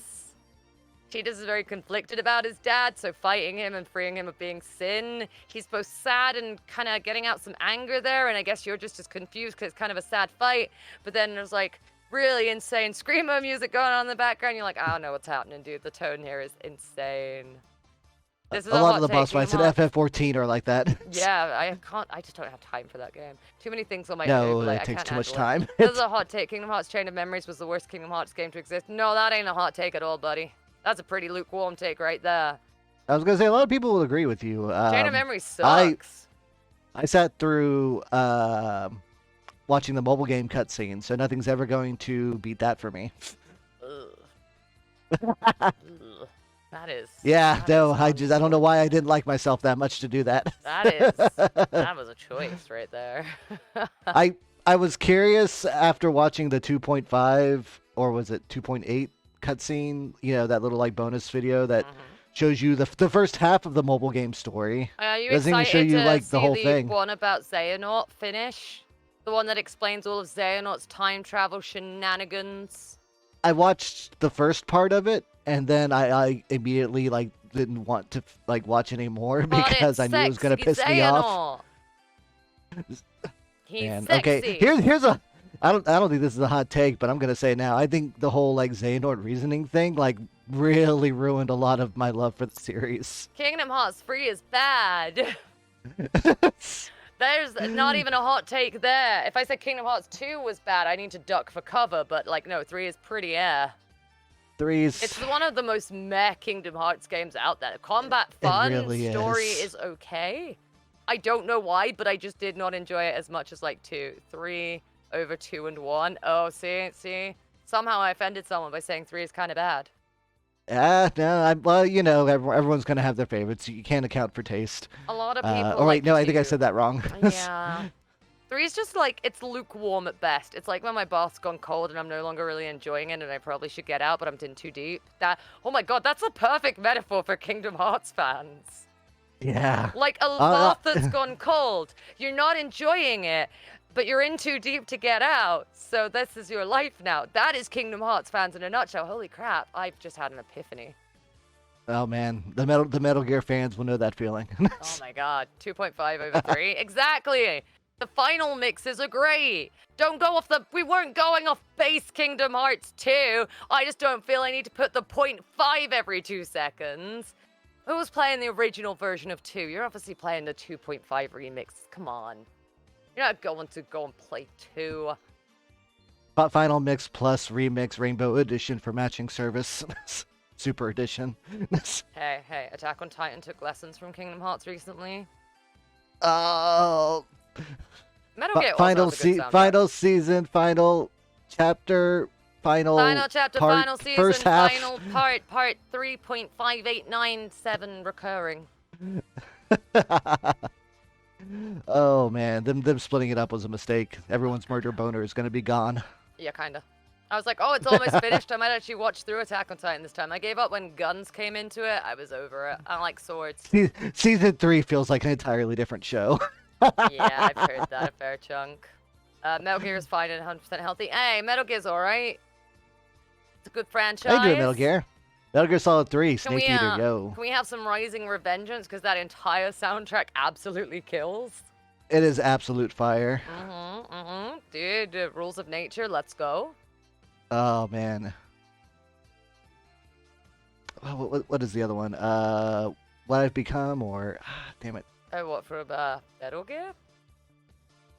B: Tidus is very conflicted about his dad, so fighting him and freeing him of being sin. He's both sad and kind of getting out some anger there, and I guess you're just as confused because it's kind of a sad fight. But then there's like really insane screamo music going on in the background. You're like, I don't know what's happening, dude. The tone here is insane. This is
A: A
B: a
A: lot
B: hot
A: of the
B: take,
A: boss
B: Kingdom
A: fights in
B: Hearts.
A: FF14 are like that.
B: Yeah, I just don't have time for that game. Too many things on my
A: No,
B: like,
A: it
B: I
A: takes
B: can't
A: too much
B: handle it.
A: time.
B: This is a hot take. Kingdom Hearts Chain of Memories was the worst Kingdom Hearts game to exist. No, that ain't a hot take at all, buddy. That's a pretty lukewarm take right there.
A: I was gonna say a lot of people will agree with you.
B: Chain of Memories sucks.
A: I sat through watching the mobile game cutscene, so nothing's ever going to beat that for me.
B: Ugh. Ugh. That is.
A: Yeah,
B: that
A: no,
B: is
A: I don't know why I didn't like myself that much to do that.
B: that was a choice right there.
A: I was curious after watching the 2.5 or was it 2.8 cutscene, you know, that little like bonus video that shows you the first half of the mobile game story.
B: Are you
A: It doesn't even show
B: excited
A: you
B: to
A: like
B: see
A: the whole thing.
B: one about Xehanort finish? The one that explains all of Xehanort's time travel shenanigans?
A: I watched the first part of it and then I immediately like didn't want to like watch anymore because I knew it was gonna piss me off.
B: He's
A: Man,
B: sexy.
A: okay, here's a I don't think this is a hot take, but I'm gonna say it now. I think the whole like Xehanort reasoning thing like really ruined a lot of my love for the series.
B: Kingdom Hearts 3 is bad. There's not even a hot take there. If I said Kingdom Hearts 2 was bad, I need to duck for cover, but like no, 3 is pretty air. It's one of the most meh Kingdom Hearts games out there. Combat fun,
A: really
B: story
A: is.
B: is okay. I don't know why, but I just did not enjoy it as much as like 2, 3 over 2 and 1. Oh, see? Somehow I offended someone by saying 3 is kind of bad.
A: No, well, you know, everyone's gonna have their favorites. You can't account for taste.
B: A lot of people.
A: Oh wait,
B: like
A: no, I think I
B: 2.
A: said that wrong.
B: Yeah. 3 is just like, it's lukewarm at best. It's like when my bath's gone cold and I'm no longer really enjoying it and I probably should get out, but I'm in too deep. Oh my god, that's a perfect metaphor for Kingdom Hearts fans.
A: Yeah.
B: Like a bath that's gone cold. You're not enjoying it, but you're in too deep to get out. So this is your life now. That is Kingdom Hearts fans in a nutshell. Holy crap, I've just had an epiphany.
A: Oh man, the Metal Gear fans will know that feeling.
B: Oh my god, 2.5 over 3. Exactly. The final mixes are great. Don't go off we weren't going off base Kingdom Hearts 2. I just don't feel I need to put the 0.5 every 2 seconds. Who was playing the original version of 2? You're obviously playing the 2.5 remix. Come on. You're not going to go and play 2.
A: Final Mix Plus Remix Rainbow Edition for matching service. Super Edition.
B: Hey, Attack on Titan took lessons from Kingdom Hearts recently.
A: Oh.
B: Metal Gear
A: Final season, final chapter, final
B: chapter,
A: part,
B: final season,
A: first half.
B: final part 3.5897 recurring.
A: Oh man, them splitting it up was a mistake. Everyone's murder boner is gonna be gone.
B: Yeah, kinda. I was like, oh, it's almost finished. I might actually watch through Attack on Titan this time. I gave up when guns came into it. I was over it. I don't like swords.
A: Season 3 feels like an entirely different show.
B: Yeah, I've heard that a fair chunk. Metal Gear is fine and 100% healthy. Hey, Metal Gear's alright. It's a good franchise.
A: I do Metal Gear. Metal Gear Solid 3, Snake Eater, yo.
B: Can we have some Rising Revengeance? Because that entire soundtrack absolutely kills.
A: It is absolute fire.
B: Dude, Rules of Nature, let's go.
A: Oh, man. What is the other one? What I've Become, or... damn it.
B: Oh, what, for Metal Gear?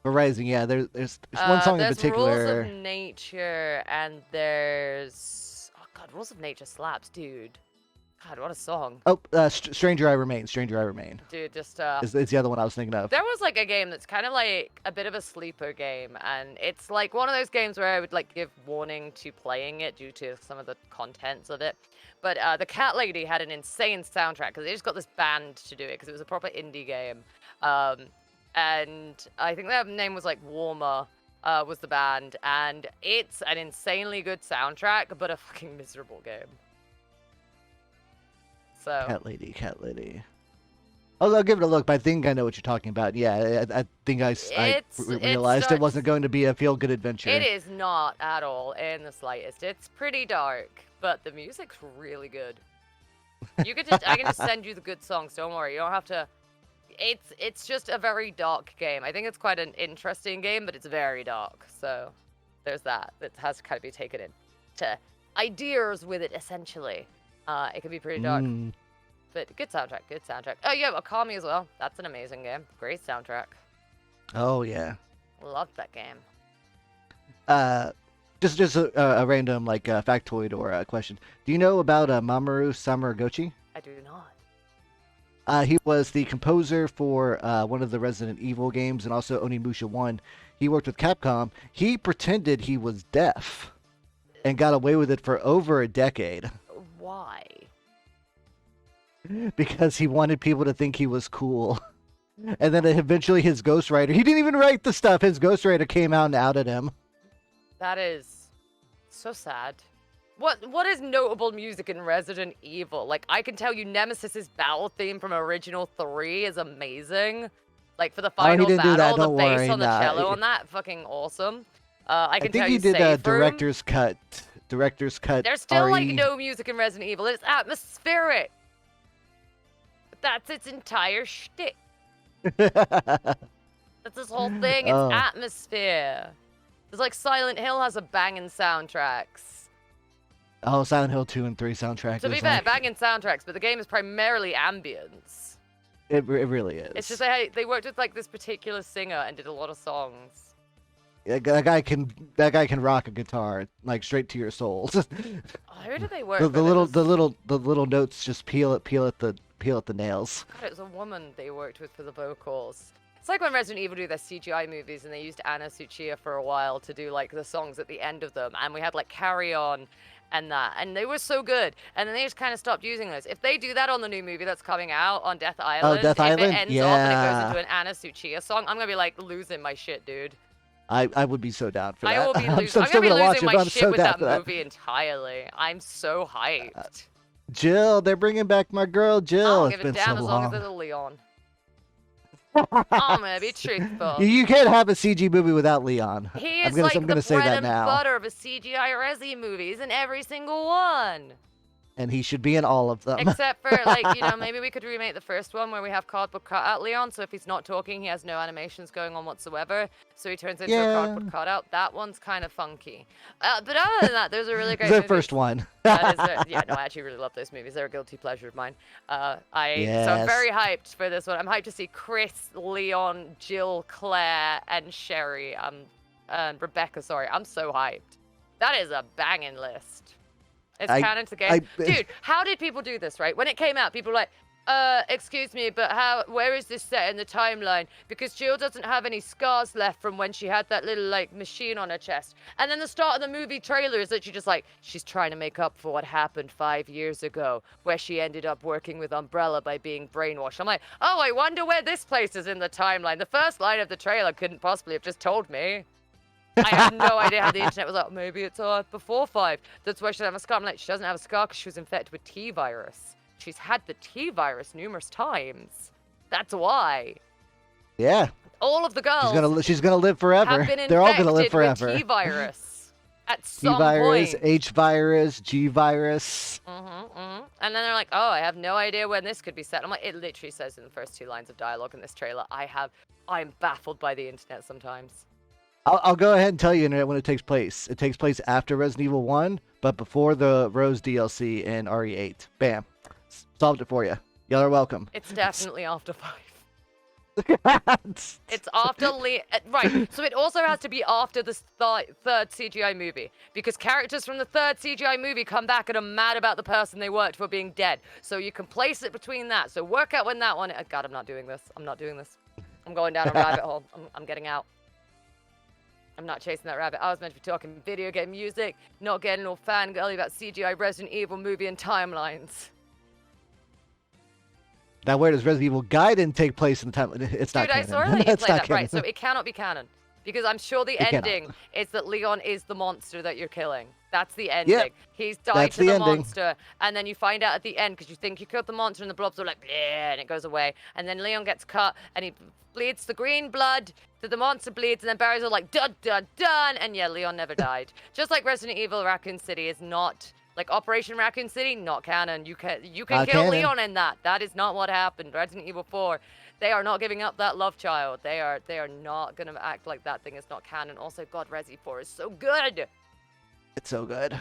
A: For Rising, yeah. There's one song in particular.
B: There's Rules of Nature, and there's... Oh, God, Rules of Nature slaps, dude. God, what a song.
A: Oh, Stranger I Remain. Stranger I Remain.
B: Dude, just...
A: It's the other one I was thinking of.
B: There was, like, a game that's kind of, like, a bit of a sleeper game, and it's, like, one of those games where I would, like, give warning to playing it due to some of the contents of it. But the Cat Lady had an insane soundtrack, because they just got this band to do it, because it was a proper indie game. And I think their name was, like, Warmer, was the band, and it's an insanely good soundtrack, but a fucking miserable game. So.
A: Cat Lady. I'll give it a look, but I think I know what you're talking about. Yeah, I think
B: It
A: realized it
B: starts.
A: wasn't going to be a feel-good
B: It
A: adventure.
B: is not at all in the slightest. It's pretty dark, but the music's really good. I can just send you the good songs. Don't worry, you don't have to. It's just a very dark game. I think it's quite an interesting game, but it's very dark. So there's that. That has to kind of be taken into ideas with it. Essentially, it can be pretty dark, but good soundtrack. Good soundtrack. Oh yeah, Akami as well. That's an amazing game. Great soundtrack.
A: Oh yeah.
B: Loved that game.
A: Just a random like factoid or a question. Do you know about Mamoru Samaguchi?
B: I do not.
A: He was the composer for one of the Resident Evil games and also Onimusha 1. He worked with Capcom. He pretended he was deaf and got away with it for over a decade.
B: Why?
A: Because he wanted people to think he was cool. And then eventually his ghostwriter, he didn't even write the stuff, his ghostwriter came out and outed him.
B: That is so sad. What is notable music in Resident Evil? Like, I can tell you Nemesis's battle theme from Original 3 is amazing. Like, for the final battle, the bass on the cello on that, fucking awesome. I can
A: think
B: tell
A: he
B: you
A: did a
B: Save Room.
A: director's cut.
B: There's still, like,
A: RE.
B: no music in Resident Evil. It's atmospheric. That's its entire shtick. That's this whole thing. It's atmosphere. It's like Silent Hill has a banging soundtracks.
A: Oh, Silent Hill 2 and 3 soundtrack.
B: To be fair, banging soundtracks, but the game is primarily ambience.
A: It really is.
B: It's just they worked with like this particular singer and did a lot of songs.
A: That guy can rock a guitar like straight to your souls.
B: Who did they work
A: the
B: with?
A: little notes just peel at the nails.
B: God, it was a woman they worked with for the vocals. It's like when Resident Evil do their CGI movies and they used Anna Tsuchiya for a while to do like the songs at the end of them, and we had like Carry On and that, and they were so good, and then they just kind of stopped using those. If they do that on the new movie that's coming out on Death Island,
A: Death
B: if
A: Island?
B: it ends off and it goes into an Anna Tsuchiya song, I'm gonna be like losing my shit, dude.
A: I would be so down for that.
B: I will be
A: I'm
B: still
A: still
B: gonna be
A: gonna
B: losing
A: watch it, but
B: my
A: I'm
B: shit
A: so
B: with
A: down
B: that
A: for that.
B: movie entirely. I'm so hyped.
A: Jill, they're bringing back my girl Jill.
B: I'll
A: It's
B: give
A: been
B: it down
A: so
B: as long as
A: long.
B: there's a Leon. I'm gonna be truthful.
A: You can't have a CG movie without Leon.
B: He
A: I'm
B: is
A: gonna
B: like the
A: say
B: bread
A: that
B: and
A: now.
B: butter of a CGI Resi movies in every single one.
A: And he should be in all of them.
B: Except for, like, you know, maybe we could remake the first one where we have cardboard cutout Leon, so if he's not talking, he has no animations going on whatsoever, so he turns into a cardboard cutout. That one's kind of funky. But other than that, those are really great movies.
A: The first one.
B: Yeah, no, I actually really love those movies. They're a guilty pleasure of mine. So I'm very hyped for this one. I'm hyped to see Chris, Leon, Jill, Claire, and Sherry, and Rebecca, sorry. I'm so hyped. That is a banging list. It's canon to the game. Dude, how did people do this, right? When it came out, people were like, excuse me, but where is this set in the timeline? Because Jill doesn't have any scars left from when she had that little, like, machine on her chest. And then the start of the movie trailer is that she's trying to make up for what happened 5 years ago, where she ended up working with Umbrella by being brainwashed. I'm like, oh, I wonder where this place is in the timeline. The first line of the trailer couldn't possibly have just told me. I had no idea how the internet was like, maybe it's before 5. That's why she doesn't have a scar. I'm like, she doesn't have a scar because she was infected with T virus. She's had the T virus numerous times. That's why.
A: Yeah.
B: All of the girls.
A: She's gonna live forever.
B: Have been
A: They're all gonna live
B: infected
A: forever.
B: with T virus at some
A: T virus,
B: point.
A: H virus, G virus.
B: And then they're like, oh, I have no idea when this could be set. I'm like, it literally says in the first 2 lines of dialogue in this trailer. I'm baffled by the internet sometimes.
A: I'll go ahead and tell you, Internet, when it takes place. It takes place after Resident Evil 1, but before the Rose DLC in RE8. Bam. Solved it for you. Y'all are welcome.
B: It's definitely after 5. It's after right. So it also has to be after the third CGI movie, because characters from the third CGI movie come back and are mad about the person they worked for being dead. So you can place it between that. So work out when that one. God, I'm not doing this. I'm not doing this. I'm going down a rabbit hole. I'm getting out. I'm not chasing that rabbit. I was meant to be talking video game music, not getting all fangirly about CGI Resident Evil movie and timelines.
A: Now, where does Resident Evil Gaiden take place in the time? It's not
B: Dude, I
A: canon.
B: saw that you
A: It's
B: played
A: not
B: that. Right, so
A: canon.
B: it cannot be canon. Because I'm sure the
A: It
B: ending
A: cannot.
B: is that Leon is the monster that you're killing. That's the ending.
A: Yep,
B: He's died
A: that's
B: to
A: the
B: the
A: ending.
B: monster, and then you find out at the end because you think you killed the monster, and the blobs are like, bleh, and it goes away. And then Leon gets cut, and he bleeds the green blood, that the monster bleeds, and then Barry's all like, dun, dun, dun, and yeah, Leon never died. Just like Resident Evil Raccoon City is not, like Operation Raccoon City, not canon. You can
A: Not
B: kill
A: canon.
B: Leon in that. That is not what happened. Resident Evil 4, they are not giving up that love child. They are not gonna act like that thing is not canon. Also, God, Resi 4 is so good.
A: It's so good.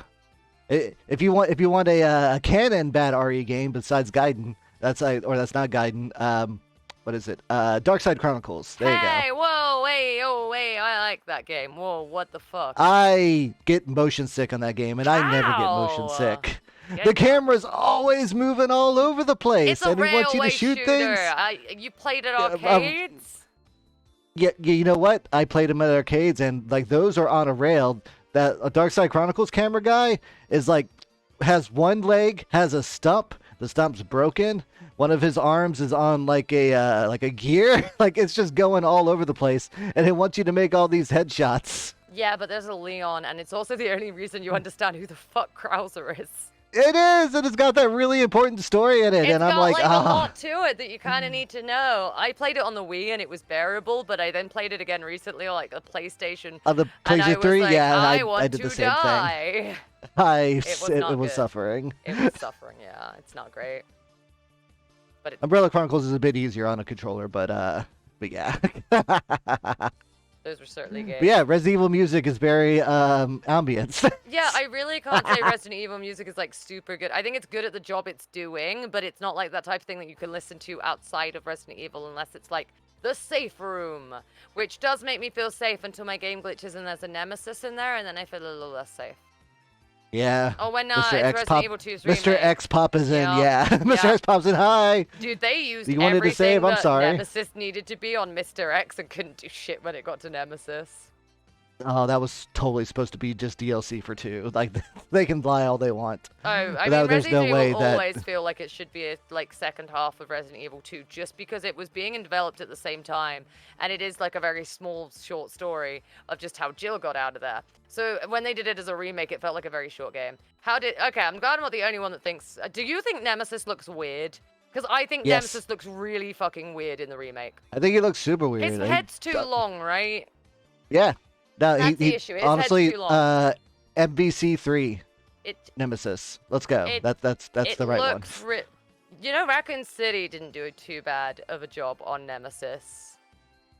A: If you want a canon bad RE game besides Gaiden, that's not Gaiden. What is it? Dark Side Chronicles. There you go.
B: Hey, whoa, wait, oh, wait, I like that game. Whoa, what the fuck?
A: I get motion sick on that game, and I never get motion
B: How?
A: sick.
B: Get
A: The camera's always moving all over the place,
B: It's a
A: and he wants you to
B: railway
A: shoot
B: shooter.
A: things.
B: You played at arcades?
A: Yeah, you know what? I played them at arcades, and like those are on a rail. That a Dark Side Chronicles camera guy is like has one leg, has a stump. The stump's broken. One of his arms is on like a gear. Like it's just going all over the place, and it wants you to make all these headshots.
B: Yeah, but there's a Leon, and it's also the only reason you understand who the fuck Krauser is.
A: It is, and it's got that really important story in it,
B: It's
A: and I'm
B: got
A: like,
B: a lot to it that you kind of need to know. I played it on the Wii, and it was bearable, but I then played it again recently on like a PlayStation.
A: On the
B: And I
A: PlayStation
B: was
A: 3,
B: like,
A: yeah,
B: I
A: I
B: want
A: did
B: to
A: the same
B: die.
A: thing.
B: It was
A: It was
B: good.
A: suffering.
B: It was suffering, yeah. It's not great. But it,
A: Umbrella Chronicles is a bit easier on a controller, but yeah.
B: those were certainly games.
A: But yeah, Resident Evil music is very ambience.
B: Yeah, I really can't say Resident Evil music is like super good. I think it's good at the job it's doing, but it's not like that type of thing that you can listen to outside of Resident Evil unless it's like the safe room, which does make me feel safe until my game glitches and there's a nemesis in there, and then I feel a little less safe.
A: Yeah.
B: Oh, when
A: Mr.
B: it's
A: X
B: Resident
A: pop,
B: Evil 2's
A: Mr.
B: remake.
A: X pop is in, yeah.
B: Yep,
A: Mr.
B: yep.
A: X pops in, hi.
B: Dude, they used
A: You wanted to
B: everything
A: save? I'm
B: that
A: sorry.
B: Nemesis needed to be on Mr. X and couldn't do shit when it got to Nemesis.
A: Oh, that was totally supposed to be just DLC for 2. Like, they can lie all they want.
B: Oh, I
A: But
B: mean,
A: there's
B: Resident
A: no way
B: Evil
A: that-
B: always feel like it should be a like second half of Resident Evil 2, just because it was being developed at the same time, and it is like a very small, short story of just how Jill got out of there. So when they did it as a remake, it felt like a very short game. Okay, I'm glad I'm not the only one that thinks. Do you think Nemesis looks weird? Because I think
A: Yes.
B: Nemesis looks really fucking weird in the remake.
A: I think he looks super weird.
B: His head's too long, right?
A: Yeah. No,
B: That's the issue. His head's
A: honestly,
B: too long.
A: MBC3
B: It
A: Nemesis. Let's go.
B: It-
A: That's the right one.
B: You know, Raccoon City didn't do too bad of a job on Nemesis.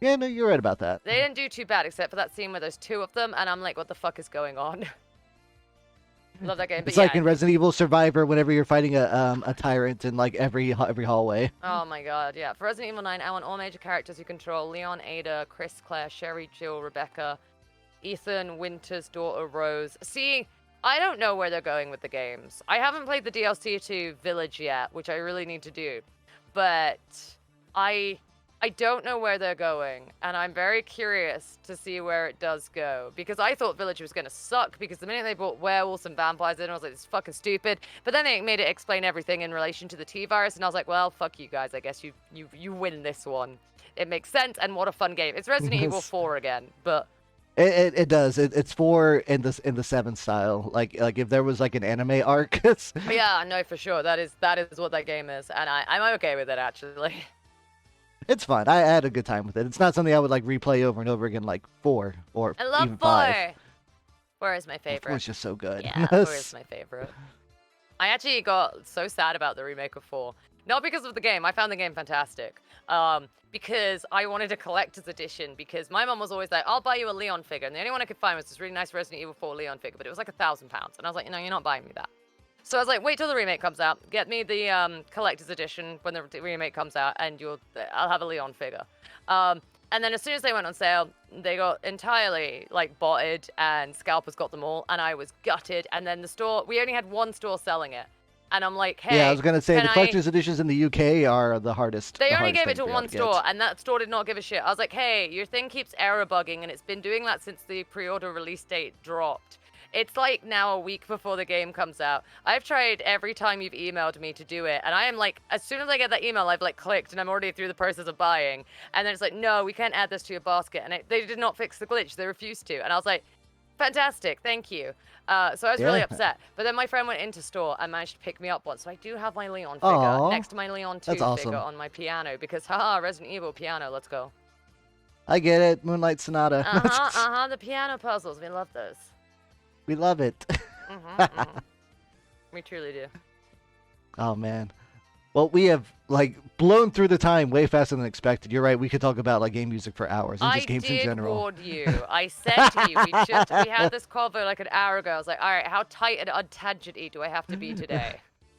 A: Yeah, no, you're right about that.
B: They didn't do too bad, except for that scene where there's two of them, and I'm like, what the fuck is going on? Love that game, but
A: It's
B: yeah.
A: like in Resident Evil Survivor, whenever you're fighting a tyrant in like every hallway.
B: Oh my god, yeah. For Resident Evil 9, I want all major characters you control: Leon, Ada, Chris, Claire, Sherry, Jill, Rebecca, Ethan, Winter's daughter, Rose. See, I don't know where they're going with the games. I haven't played the DLC to Village yet, which I really need to do. But I don't know where they're going, and I'm very curious to see where it does go. Because I thought Village was gonna suck, because the minute they brought werewolves and vampires in, I was like, this is fucking stupid. But then they made it explain everything in relation to the T-virus, and I was like, well, fuck you guys. I guess you win this one. It makes sense, and what a fun game. It's Resident Evil 4 again, but
A: It does. It's 4 in the 7 style. Like if there was like an anime arc.
B: yeah, no, for sure. That is what that game is, and I'm okay with it actually.
A: It's fun. I had a good time with it. It's not something I would like replay over and over again, like 4 or
B: I love
A: even
B: 4.
A: 5.
B: 4 is my favorite.
A: 4 is just so good.
B: Yeah, 4 is my favorite. I actually got so sad about the remake of 4. Not because of the game. I found the game fantastic. Because I wanted a collector's edition, because my mum was always like, I'll buy you a Leon figure. And the only one I could find was this really nice Resident Evil 4 Leon figure, but it was like £1,000. And I was like, you know, you're not buying me that. So I was like, wait till the remake comes out. Get me the collector's edition when the remake comes out, and I'll have a Leon figure. And then as soon as they went on sale, they got entirely like botted, and scalpers got them all, and I was gutted. And then the store, we only had one store selling it. And I'm like, hey.
A: Yeah, I was gonna say
B: can
A: the collector's editions in the UK are the hardest.
B: They
A: the
B: only
A: hardest
B: gave it
A: thing
B: to
A: for
B: one
A: y'all to
B: store,
A: get.
B: and that store did not give a shit. I was like, hey, your thing keeps error bugging, and it's been doing that since the pre-order release date dropped. It's like now a week before the game comes out. I've tried every time you've emailed me to do it, and I am like, as soon as I get that email, I've like clicked, and I'm already through the process of buying. And then it's like, no, we can't add this to your basket, and they did not fix the glitch. They refused to, and I was like, fantastic, thank you. So I was really upset. But then my friend went into store and managed to pick me up one. So I do have my Leon figure
A: Aw,
B: next to my Leon 2
A: that's awesome.
B: figure on my piano because, haha, Resident Evil piano, let's go.
A: I get it. Moonlight Sonata.
B: The piano puzzles. We love those.
A: We love it.
B: We truly do.
A: Oh, man. Well, we have, like, blown through the time way faster than expected. You're right. We could talk about, like, game music for hours and just games in general.
B: I did warn you. I said to you, we had this convo like an hour ago. I was like, all right, how tight and untangenty do I have to be today?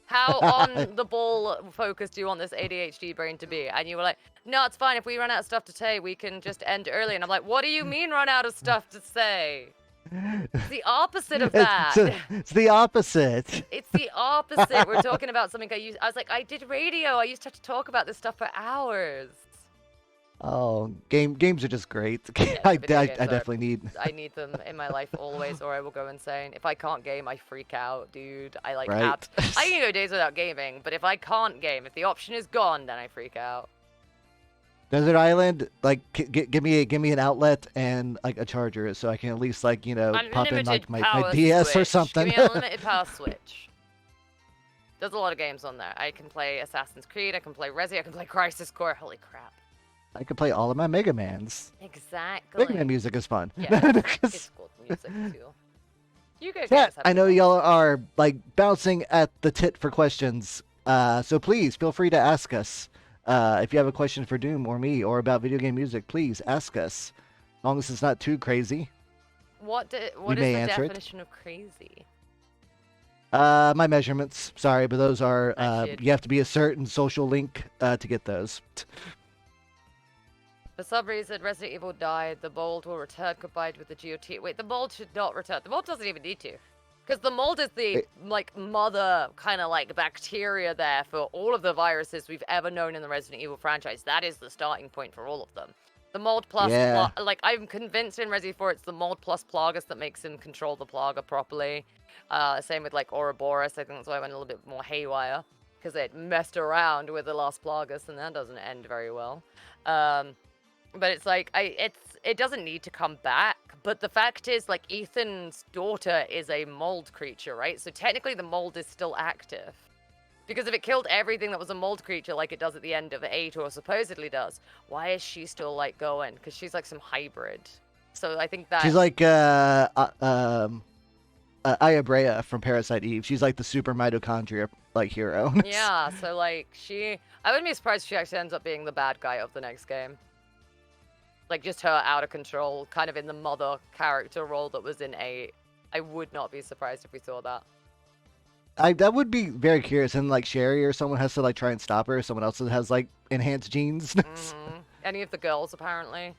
B: How on the ball focused do you want this ADHD brain to be? And you were like, no, it's fine. If we run out of stuff to say, we can just end early. And I'm like, what do you mean run out of stuff to say? It's the opposite of that.
A: It's the opposite.
B: It's the opposite. We're talking about something I was like, I did radio. I used to have to talk about this stuff for hours.
A: Oh, games are just great.
B: Yeah,
A: I definitely need.
B: I need them in my life always, or I will go insane. If I can't game, I freak out, dude. I like
A: Right.
B: I can go days without gaming, but if I can't game, if the option is gone, then I freak out.
A: Desert Island, like, give me an outlet and like a charger, so I can at least like pop in like my DS or something.
B: Give me an unlimited power switch. There's a lot of games on there. I can play Assassin's Creed. I can play Resi. I can play Crisis Core. Holy crap!
A: I can play all of my Mega Mans.
B: Exactly.
A: Mega Man music is fun.
B: Yeah, it's cool music too. You guys.
A: Yeah, I know y'all are like bouncing at the tit for questions. So please feel free to ask us. If you have a question for Doom or me or about video game music, please ask us. As long as it's not too crazy.
B: What is the definition of crazy?
A: My measurements. Sorry, but those are you have to be a certain social link to get those.
B: For some reason, Resident Evil died. The mold will return combined with the GOT. Wait, the mold should not return. The mold doesn't even need to. Because the mold is the, like, mother kind of, like, bacteria there for all of the viruses we've ever known in the Resident Evil franchise. That is the starting point for all of them. The mold plus, like, I'm convinced in Resi 4 it's the mold plus Plagas that makes him control the Plaga properly. Same with, like, Ouroboros. I think that's why I went a little bit more haywire. Because it messed around with the last Plagas, and that doesn't end very well. But it's like, it doesn't need to come back. But the fact is, like, Ethan's daughter is a mold creature, right? So technically the mold is still active. Because if it killed everything that was a mold creature like it does at the end of 8, or supposedly does, why is she still, like, going? Because she's, like, some hybrid. So I think that...
A: She's like, Ayabrea from Parasite Eve. She's like the super mitochondria, like, hero.
B: Yeah, so, like, I wouldn't be surprised if she actually ends up being the bad guy of the next game. Like, just her out of control, kind of in the mother character role that was in 8. I would not be surprised if we saw that.
A: That would be very curious. And, like, Sherry or someone has to, like, try and stop her. Someone else that has, like, enhanced genes.
B: Any of the girls, apparently.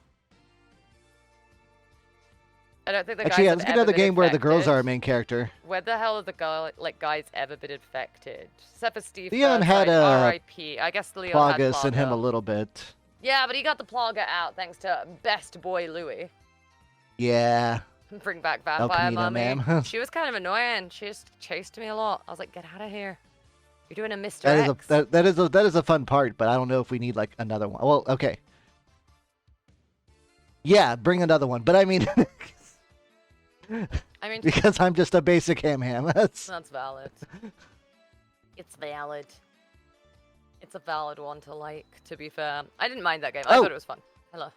B: I don't think the guys
A: Actually, yeah,
B: have
A: let's get
B: ever
A: another
B: been
A: game where the
B: infected.
A: girls are our main character.
B: Where the hell have the guys ever been infected? Except for Steve
A: Leon had
B: R.I.P. I guess Leon had
A: Plagas
B: Plaga.
A: in him a little bit.
B: Yeah, but he got the Plaga out thanks to best boy Louis.
A: Yeah.
B: Bring back Vampire
A: Camino,
B: Mummy.
A: ma'am.
B: She was kind of annoying. She just chased me a lot. I was like, get out of here. You're doing a Mr. X.
A: That is a fun part, but I don't know if we need like another one. Well, okay. Yeah, bring another one. But I mean, because I'm just a basic ham. That's
B: valid. It's valid. It's a valid one to like, to be fair. I didn't mind that game. I thought it was fun. Hello.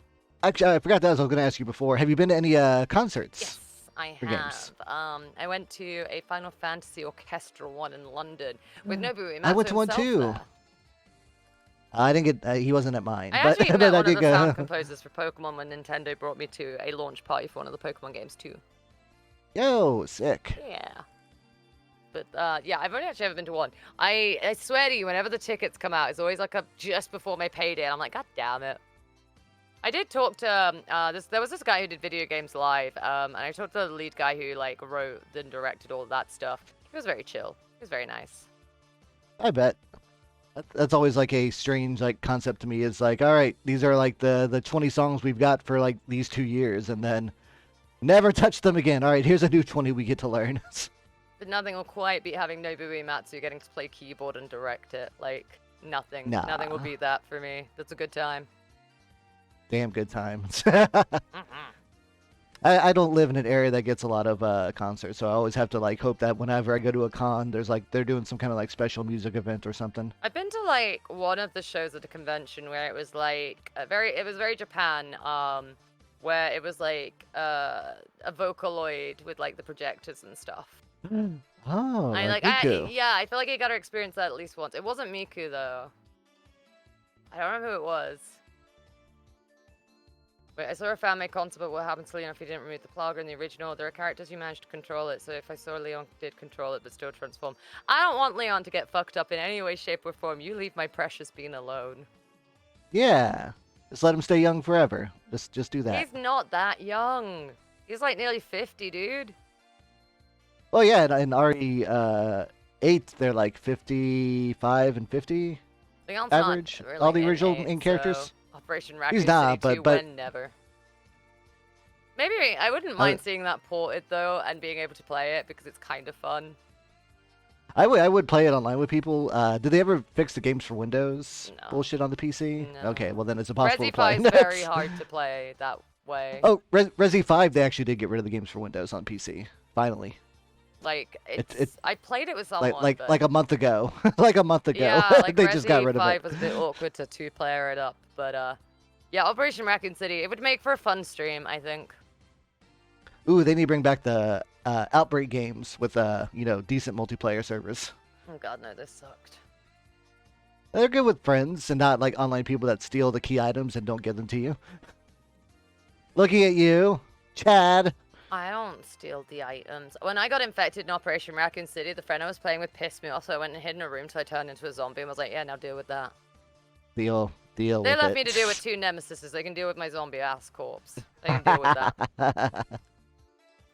A: Actually, I forgot that. I was going to ask you before. Have you been to any concerts?
B: Yes, I have. I went to a Final Fantasy orchestral one in London with Nobu Uematsu.
A: I went to one too.
B: There.
A: I didn't get. He wasn't at mine.
B: I
A: but,
B: actually met one
A: I
B: of
A: did
B: the
A: go.
B: sound composers for Pokemon when Nintendo brought me to a launch party for one of the Pokemon games too.
A: Yo, sick.
B: Yeah. But yeah, I've only actually ever been to one. I swear to you, whenever the tickets come out, it's always like just before my payday, and I'm like, God damn it. I did talk to there was this guy who did video games live, and I talked to the lead guy who like wrote and directed all of that stuff. He was very chill. He was very nice.
A: I bet. That's always like a strange like concept to me. It's like, all right, these are like the 20 songs we've got for like these 2 years, and then Never touch them again. All right, here's a new 20 we get to learn.
B: But nothing will quite beat having Nobuo Uematsu getting to play keyboard and direct it. Like, nothing.
A: Nah.
B: Nothing will beat that for me. That's a good time.
A: Damn good times.
B: Mm-hmm.
A: I don't live in an area that gets a lot of concerts, so I always have to like hope that whenever I go to a con, there's like they're doing some kind of like special music event or something.
B: I've been to like one of the shows at a convention where it was like it was very Japan, where it was like a Vocaloid with like the projectors and stuff.
A: Oh, Miku.
B: Yeah, I feel like I got to experience that at least once. It wasn't Miku though. I don't remember who it was. Wait, I saw a fan make concert, but what happens to Leon if he didn't remove the plugger in the original? There are characters you managed to control it, so if I saw Leon did control it but still transform. I don't want Leon to get fucked up in any way, shape, or form. You leave my precious bean alone.
A: Yeah, just let him stay young forever. Just do that.
B: He's not that young. He's like nearly 50, dude.
A: Well, yeah, in RE8, they're like 55 and 50
B: Leon's
A: average.
B: not really
A: All the
B: in
A: original
B: eight,
A: main characters.
B: so Operation Raccoon
A: He's not,
B: City 2,
A: but
B: when never. Maybe I wouldn't mind seeing that ported though, and being able to play it because it's kind of fun.
A: I would play it online with people. Did they ever fix the games for Windows
B: No.
A: bullshit on the PC?
B: No.
A: Okay, well then it's impossible
B: Resi
A: to play.
B: 5 is very hard to play that way.
A: Oh, Resi 5, they actually did get rid of the games for Windows on PC. Finally.
B: Like I played it with someone.
A: Like a month ago. Like a month ago.
B: Yeah, like
A: they
B: Resi
A: just got rid of
B: 5
A: it.
B: was a bit awkward to two-player it up, but yeah, Operation Raccoon City. It would make for a fun stream, I think.
A: Ooh, they need to bring back the Outbreak games with decent multiplayer servers.
B: Oh god, no, this sucked.
A: They're good with friends and not like online people that steal the key items and don't give them to you. Looking at you, Chad.
B: I don't steal the items. When I got infected in Operation Raccoon City, the friend I was playing with pissed me off, so I went and hid in a room till I turned into a zombie and was like, yeah, now deal with that.
A: Deal
B: They
A: with
B: left
A: it.
B: me to deal with 2 nemesises. They can deal with my zombie ass corpse. They can deal with that.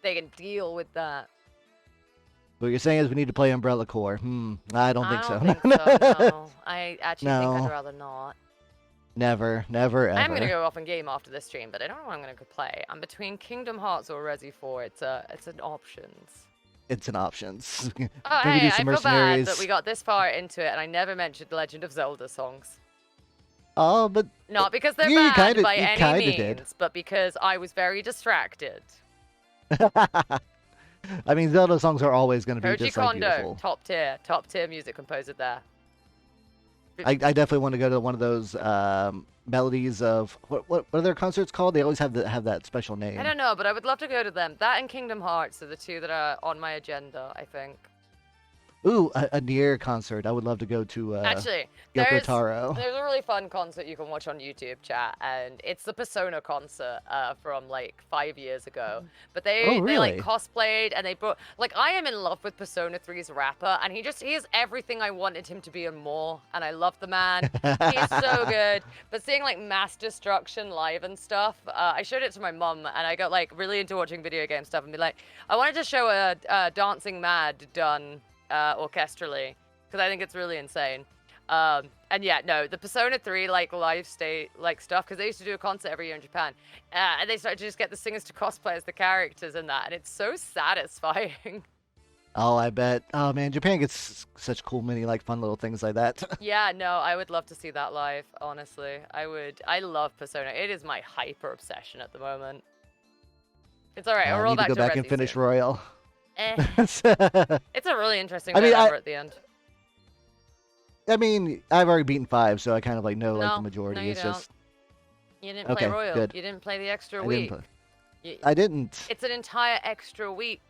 B: They can deal with that.
A: What you're saying is we need to play Umbrella Corps. I don't think
B: I
A: so.
B: don't think so, no. I actually think
A: No.
B: I'd rather not.
A: Never, ever.
B: I'm gonna go off and game after this stream, but I don't know what I'm gonna go play. I'm between Kingdom Hearts or Resi 4. It's an options.
A: It's an options.
B: Oh,
A: Maybe
B: hey,
A: do some
B: I feel bad
A: mercenaries.
B: that we got this far into it and I never mentioned Legend of Zelda songs.
A: Oh, but
B: Not because they're
A: you
B: bad by
A: you
B: any
A: kinda
B: means,
A: did.
B: but because I was very distracted.
A: I mean, Zelda songs are always going to be
B: Koji
A: just like
B: Kondo,
A: beautiful.
B: top tier music composer there.
A: I definitely want to go to one of those melodies of what are their concerts called? They always have that special name.
B: I don't know, but I would love to go to them. That and Kingdom Hearts are the 2 that are on my agenda, I think.
A: Ooh, a Nier concert. I would love to go to.
B: Actually,
A: Zarataro.
B: there's a really fun concert you can watch on YouTube, chat, and it's the Persona concert from like 5 years ago. But they like
A: really?
B: cosplayed and they brought like I am in love with Persona 3's rapper, and he is everything I wanted him to be and more. And I love the man. He's so good. But seeing like Mass Destruction live and stuff, I showed it to my mum, and I got like really into watching video game stuff and be like, I wanted to show a Dancing Mad done orchestrally because I think it's really insane. And yeah, no, the Persona 3 like live state like stuff, because they used to do a concert every year in Japan, and they started to just get the singers to cosplay as the characters in that, and it's so satisfying.
A: Oh, I bet. Oh man, Japan gets such cool many like fun little things like that.
B: Yeah, no, I would love to see that live. Honestly, I would. I love Persona. It is my hyper obsession at the moment. It's all right. I'll
A: I
B: roll
A: need to go back
B: Resi
A: and finish
B: soon.
A: Royal.
B: It's a really interesting number at the end.
A: I mean, I've already beaten 5, so I kind of like know like the
B: No,
A: majority.
B: no, you
A: It's
B: don't.
A: just
B: You didn't
A: Okay,
B: play Royal.
A: good.
B: You didn't play the extra
A: I
B: week.
A: didn't play. I didn't.
B: It's an entire extra week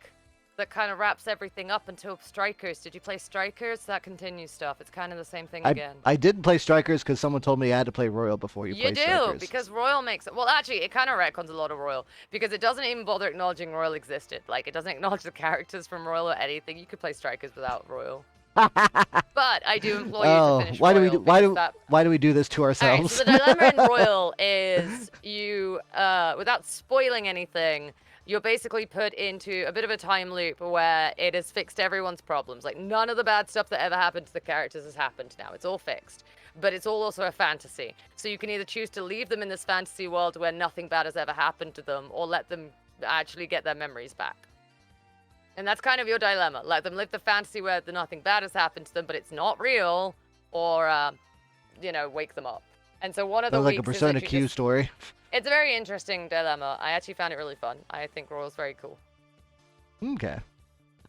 B: that kind of wraps everything up until Strikers. Did you play Strikers? That continues stuff. It's kind of the same thing again.
A: I didn't play Strikers because someone told me I had to play Royal before you play Strikers.
B: Because Royal makes it. Well, actually, it kind of retcons a lot of Royal because it doesn't even bother acknowledging Royal existed. Like, it doesn't acknowledge the characters from Royal or anything. You could play Strikers without Royal. But I do implore you to finish Royal.
A: Why do we do this to
B: Alright,
A: ourselves?
B: so the dilemma in Royal is you, without spoiling anything, you're basically put into a bit of a time loop where it has fixed everyone's problems. Like, none of the bad stuff that ever happened to the characters has happened now. It's all fixed. But it's all also a fantasy. So you can either choose to leave them in this fantasy world where nothing bad has ever happened to them, or let them actually get their memories back. And that's kind of your dilemma. Let them live the fantasy where nothing bad has happened to them, but it's not real, or, wake them up. And so one of the
A: Sounds like a
B: weeks
A: Persona
B: is
A: Q story.
B: It's a very interesting dilemma. I actually found it really fun. I think Royal's very cool.
A: Okay.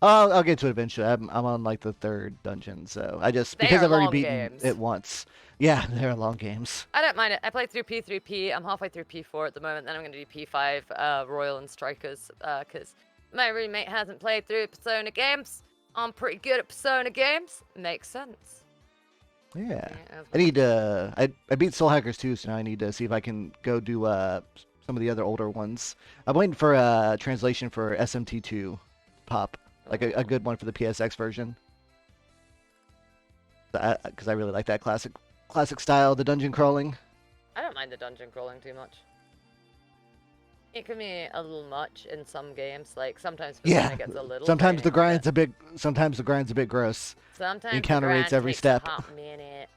A: I'll get to it eventually. I'm on like the 3rd dungeon, so because I've already beaten it once. Yeah, they're long games.
B: I don't mind it. I played through P through P. I'm halfway through P4 at the moment. Then I'm going to do P5, Royal and Strikers, because my roommate hasn't played through Persona games. I'm pretty good at Persona games. Makes sense.
A: Yeah. I need I beat Soul Hackers 2, so now I need to see if I can go do some of the other older ones. I'm waiting for a translation for SMT2 pop, like a good one for the PSX version. Because I really like that classic style, the dungeon crawling.
B: I don't mind the dungeon crawling too much. It can be a little much in some games. Like sometimes Persona gets a little.
A: Sometimes the grind's a bit. Sometimes the grind's a bit gross.
B: Sometimes
A: it counter rates every step.
B: A hot minute.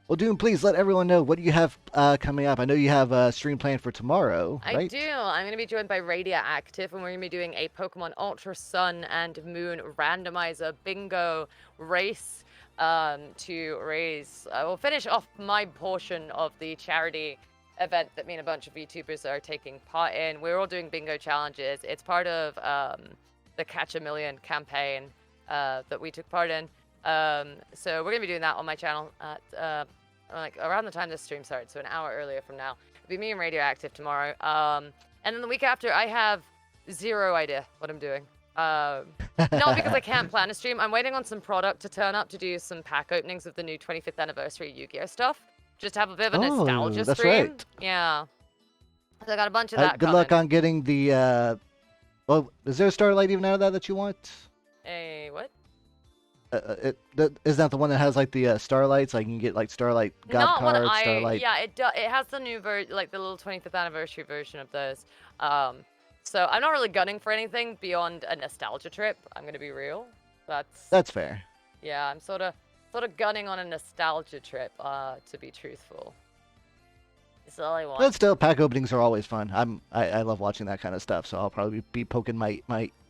A: Well, Doom, please let everyone know what you have coming up. I know you have a stream planned for tomorrow, right?
B: I do. I'm going to be joined by Radioactive, and we're going to be doing a Pokemon Ultra Sun and Moon randomizer bingo race to raise. We'll finish off my portion of the charity event that me and a bunch of YouTubers are taking part in. We're all doing bingo challenges. It's part of the Catch a Million campaign that we took part in. So we're gonna be doing that on my channel at like around the time this stream starts, so an hour earlier from now. It'll be me and Radioactive tomorrow. And then the week after, I have zero idea what I'm doing. Not because I can't plan a stream. I'm waiting on some product to turn up to do some pack openings of the new 25th anniversary Yu-Gi-Oh stuff. Just have a bit of a nostalgia
A: that's
B: stream.
A: Right.
B: Yeah. So I got a bunch of that
A: Good luck on getting the, well, is there a Starlight even out of that you want?
B: What?
A: Isn't that the one that has like the Starlights? Like you can get like Starlight God cards, Starlight.
B: Yeah, it has the new like the little 25th anniversary version of those. So I'm not really gunning for anything beyond a nostalgia trip. I'm gonna be real. That's
A: fair.
B: Yeah, I'm sort of gunning on a nostalgia trip. To be truthful. That's all I want.
A: But still, pack openings are always fun. I love watching that kind of stuff. So I'll probably be poking my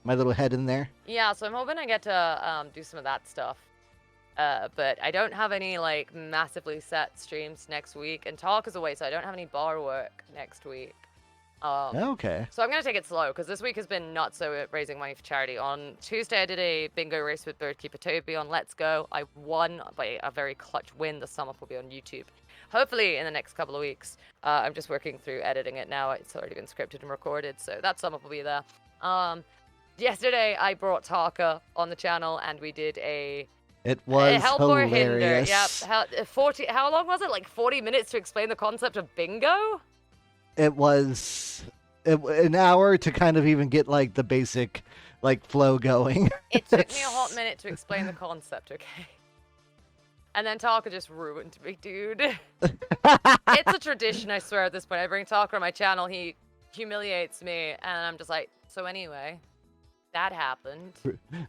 A: little head in there.
B: Yeah, so I'm hoping I get to do some of that stuff. But I don't have any like massively set streams next week, and Talk is away, so I don't have any bar work next week.
A: Okay.
B: So I'm gonna take it slow because this week has been nuts. So at raising money for charity. On Tuesday, I did a bingo race with Birdkeeper Toby on Let's Go. I won by a very clutch win. The sum up will be on YouTube. Hopefully in the next couple of weeks. I'm just working through editing it now. It's already been scripted and recorded, so that sum up will be there. Yesterday, I brought Taka on the channel, and we did a
A: help
B: or hinder.
A: hilarious.
B: Yep. 40. How long was it? Like 40 minutes to explain the concept of bingo?
A: It was an hour to kind of even get like the basic like flow going.
B: It took me a hot minute to explain the concept, okay? And then Taka just ruined me, dude. It's a tradition, I swear, at this point. I bring Taka on my channel, he humiliates me, and I'm just like, so anyway, that happened.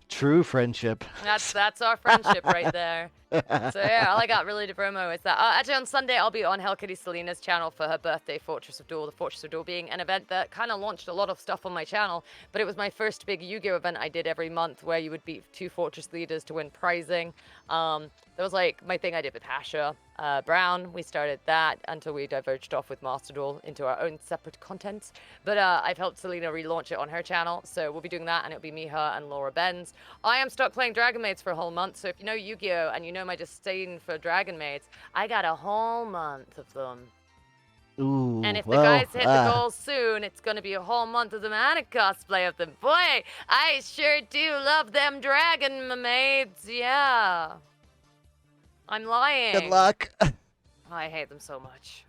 A: True friendship.
B: That's our friendship right there. So yeah, all I got really to promo is that. Actually, on Sunday, I'll be on Hell Kitty Selena's channel for her birthday, Fortress of Duel. The Fortress of Duel being an event that kind of launched a lot of stuff on my channel, but it was my first big Yu-Gi-Oh event I did every month where you would beat 2 Fortress leaders to win prizing. That was like my thing I did with Hasha Brown. We started that until we diverged off with Master Duel into our own separate contents. But I've helped Selena relaunch it on her channel, so we'll be doing that, and it'll be me, her, and Laura Benz. I am stuck playing Dragon Maids for a whole month, so if you know Yu-Gi-Oh! And you know my disdain for Dragon Maids, I got a whole month of them.
A: Ooh,
B: and if the guys hit the goal soon, it's going to be a whole month of them and a cosplay of them. Boy, I sure do love them Dragon Maids, yeah. I'm lying.
A: Good luck.
B: I hate them so much.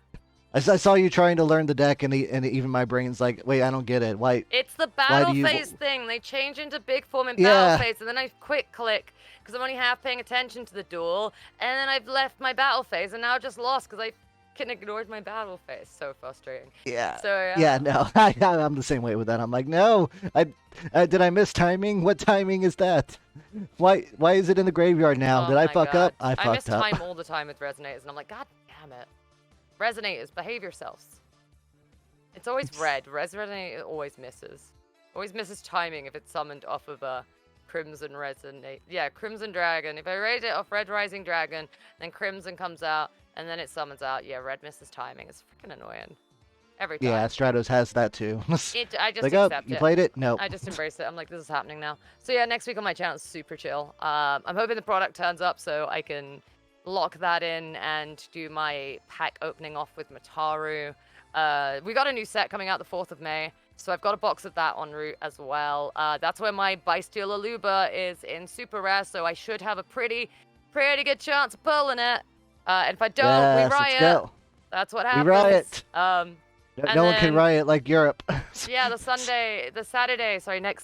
A: I saw you trying to learn the deck, and even my brain's like, wait, I don't get it. Why?
B: It's the battle phase thing. They change into big form in battle phase, and then I quick click because I'm only half paying attention to the duel, and then I've left my battle phase, and now I've just lost because I ignored my battle phase. So frustrating.
A: Yeah.
B: So
A: yeah, no, I'm the same way with that. I'm like, no, did I miss timing? What timing is that? Why is it in the graveyard now? Did I fuck up? I fucked up.
B: I miss time all the time with resonators, and I'm like, God damn it. Resonators, behave yourselves. It's always red. Resonate always misses. Always misses timing if it's summoned off of a Crimson Resonate. Yeah, Crimson Dragon. If I raise it off Red Rising Dragon, then Crimson comes out, and then it summons out. Yeah, red misses timing. It's freaking annoying. Every time.
A: Yeah, Stratos has that too.
B: I just
A: like, oh,
B: accept
A: you
B: it.
A: played it? No.
B: I just embrace it. I'm like, this is happening now. So yeah, next week on my channel is super chill. I'm hoping the product turns up so I can lock that in and do my pack opening off with Mataru. We got a new set coming out the 4th of May, so I've got a box of that en route as well. That's where my Bestial Aluba is in super rare, so I should have a pretty good chance of pulling it. And if I don't,
A: Yes,
B: we riot.
A: let's go.
B: That's what happens.
A: We riot.
B: And
A: one can riot like Europe.
B: Yeah, next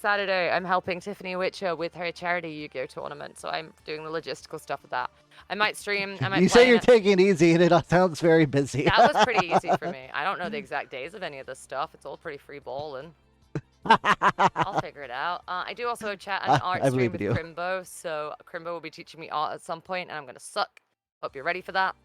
B: Saturday, I'm helping Tiffany Witcher with her charity Yu-Gi-Oh tournament, so I'm doing the logistical stuff of that. I might stream. I might.
A: You say you're taking it easy, and it sounds very busy.
B: That was pretty easy for me. I don't know the exact days of any of this stuff. It's all pretty free balling. I'll figure it out. I do also chat an art stream with Crimbo, so Crimbo will be teaching me art at some point, and I'm gonna suck. Hope you're ready for that.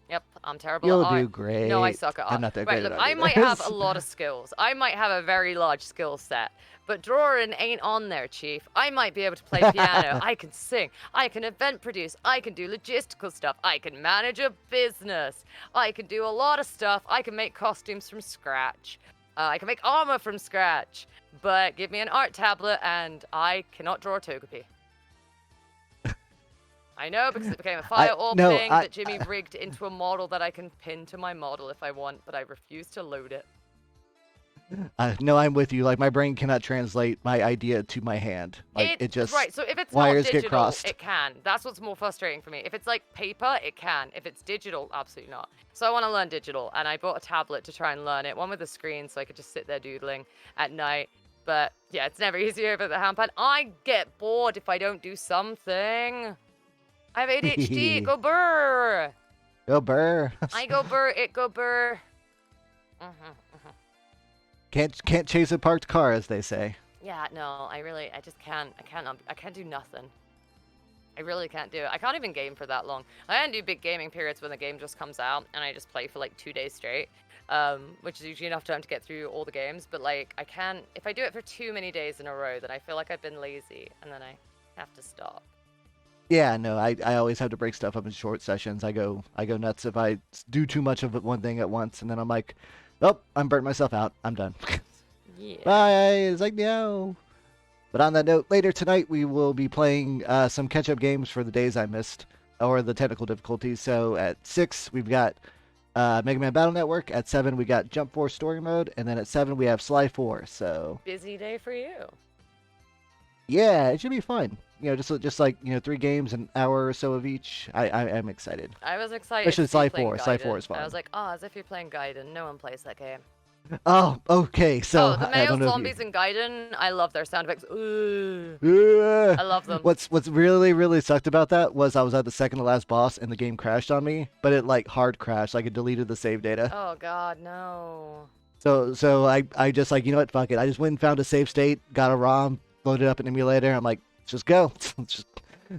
B: Yep, I'm terrible
A: You'll
B: at art.
A: do great.
B: No, I suck at art.
A: I'm not that great
B: look,
A: at art
B: I might have a lot of skills. I might have a very large skill set. But drawing ain't on there, Chief. I might be able to play piano. I can sing. I can event produce. I can do logistical stuff. I can manage a business. I can do a lot of stuff. I can make costumes from scratch. I can make armor from scratch. But give me an art tablet and I cannot draw a Togepi. I know, because it became a fire orb thing that Jimmy rigged into a model that I can pin to my model if I want, but I refuse to load it.
A: No, I'm with you. Like, my brain cannot translate my idea to my hand. Like, it just
B: right. So if it's
A: wires
B: not digital,
A: get crossed.
B: it can. That's what's more frustrating for me. If it's like paper, it can. If it's digital, absolutely not. So I want to learn digital, and I bought a tablet to try and learn it. One with a screen, so I could just sit there doodling at night. But yeah, it's never easier with the handpad. I get bored if I don't do something. I have ADHD. Go burr.
A: Go burr.
B: I go burr. It go burr.
A: Can't chase a parked car, as they say.
B: Yeah, no, I just can't. I can't do nothing. I really can't do it. I can't even game for that long. I can do big gaming periods when the game just comes out, and I just play for like 2 days straight, which is usually enough time to get through all the games. But like, I can't. If I do it for too many days in a row, then I feel like I've been lazy, and then I have to stop.
A: Yeah, no, I always have to break stuff up in short sessions. I go nuts if I do too much of one thing at once, and then I'm like, oh, I'm burnt myself out. I'm done.
B: Yeah.
A: Bye. It's like, no. But on that note, later tonight we will be playing some catch-up games for the days I missed, or the technical difficulties. So at 6, we've got Mega Man Battle Network. At 7, we got Jump Force Story Mode. And then at 7, we have Sly 4. So
B: busy day for you.
A: Yeah, it should be fun. You know, just like, 3 games, an hour or so of each. I'm excited.
B: I was excited.
A: Especially Sly 4. Sly 4 is fun.
B: I was like, oh, as if you're playing Gaiden. No one plays that game.
A: Oh, okay. So
B: the male zombies in Gaiden, I love their sound effects. Ooh. I love them.
A: What's really sucked about that was I was at the second to last boss and the game crashed on me, but it like hard crashed, like it deleted the save data.
B: Oh God, no.
A: So I just like, you know what, fuck it. I just went and found a save state, got a ROM, loaded up an emulator. I'm like, let's just go.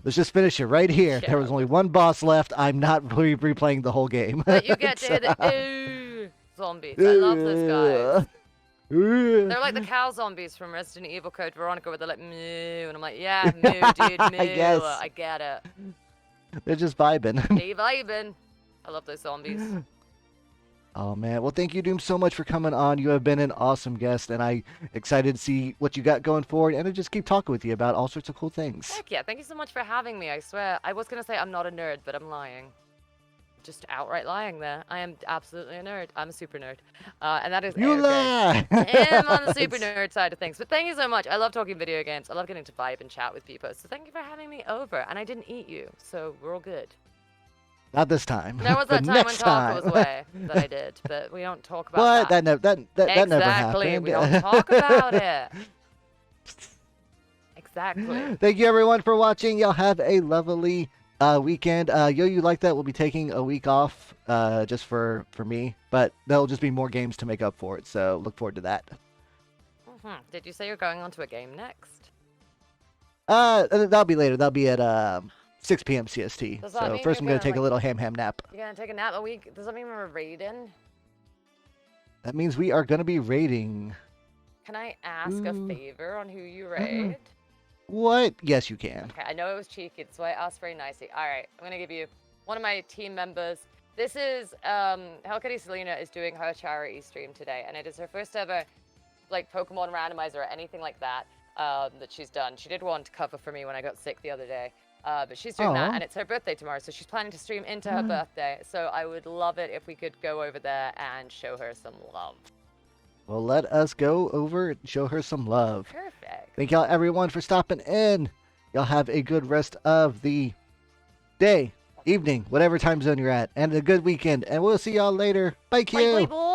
A: Let's just finish it right here.
B: Yeah.
A: There was only one boss left. I'm not replaying the whole game.
B: But you get to hear the zombies. I love those guys. They're like the cow zombies from Resident Evil Code Veronica, where they're like, moo. And I'm like, yeah, moo, dude, moo. I get it.
A: They're just vibing.
B: They vibing. I love those zombies.
A: Oh, man. Well, thank you, Doom, so much for coming on. You have been an awesome guest, and I'm excited to see what you got going forward, and to just keep talking with you about all sorts of cool things.
B: Heck yeah. Thank you so much for having me. I swear. I was going to say I'm not a nerd, but I'm lying. Just outright lying there. I am absolutely a nerd. I'm a super nerd. And that is
A: You lie!
B: I am on the super nerd side of things. But thank you so much. I love talking video games. I love getting to vibe and chat with people. So thank you for having me over. And I didn't eat you, so we're all good.
A: Not this time.
B: There was that time when Taco was away that I did, but we don't talk about
A: what?
B: that.
A: That never happened.
B: Exactly. We don't talk about it. Exactly.
A: Thank you, everyone, for watching. Y'all have a lovely weekend. You like that? We'll be taking a week off just for me, but there'll just be more games to make up for it, so look forward to that.
B: Did you say you're going on to a game next?
A: That'll be later. That'll be at 6 p.m. CST. So first I'm going to take a little ham nap.
B: You're going to take a nap a week? Does that mean we're raiding?
A: That means we are going to be rating.
B: Can I ask a
A: Ooh.
B: favor on who you raid?
A: What? Yes, you can.
B: Okay, I know it was cheeky, so I asked very nicely. All right, I'm gonna give you one of my team members. This is Hellkitty Selena is doing her charity stream today, and it is her first ever like Pokemon randomizer or anything like that that she's done. She did one to cover for me when I got sick the other day. But she's doing that,
A: Aw.
B: and it's her birthday tomorrow, so she's planning to stream into her birthday. So I would love it if we could go over there and show her some love.
A: Well, let us go over and show her some love.
B: Perfect.
A: Thank y'all, everyone, for stopping in. Y'all have a good rest of the day, evening, whatever time zone you're at, and a good weekend. And we'll see y'all later. Bye, Q.
B: Bye, boy.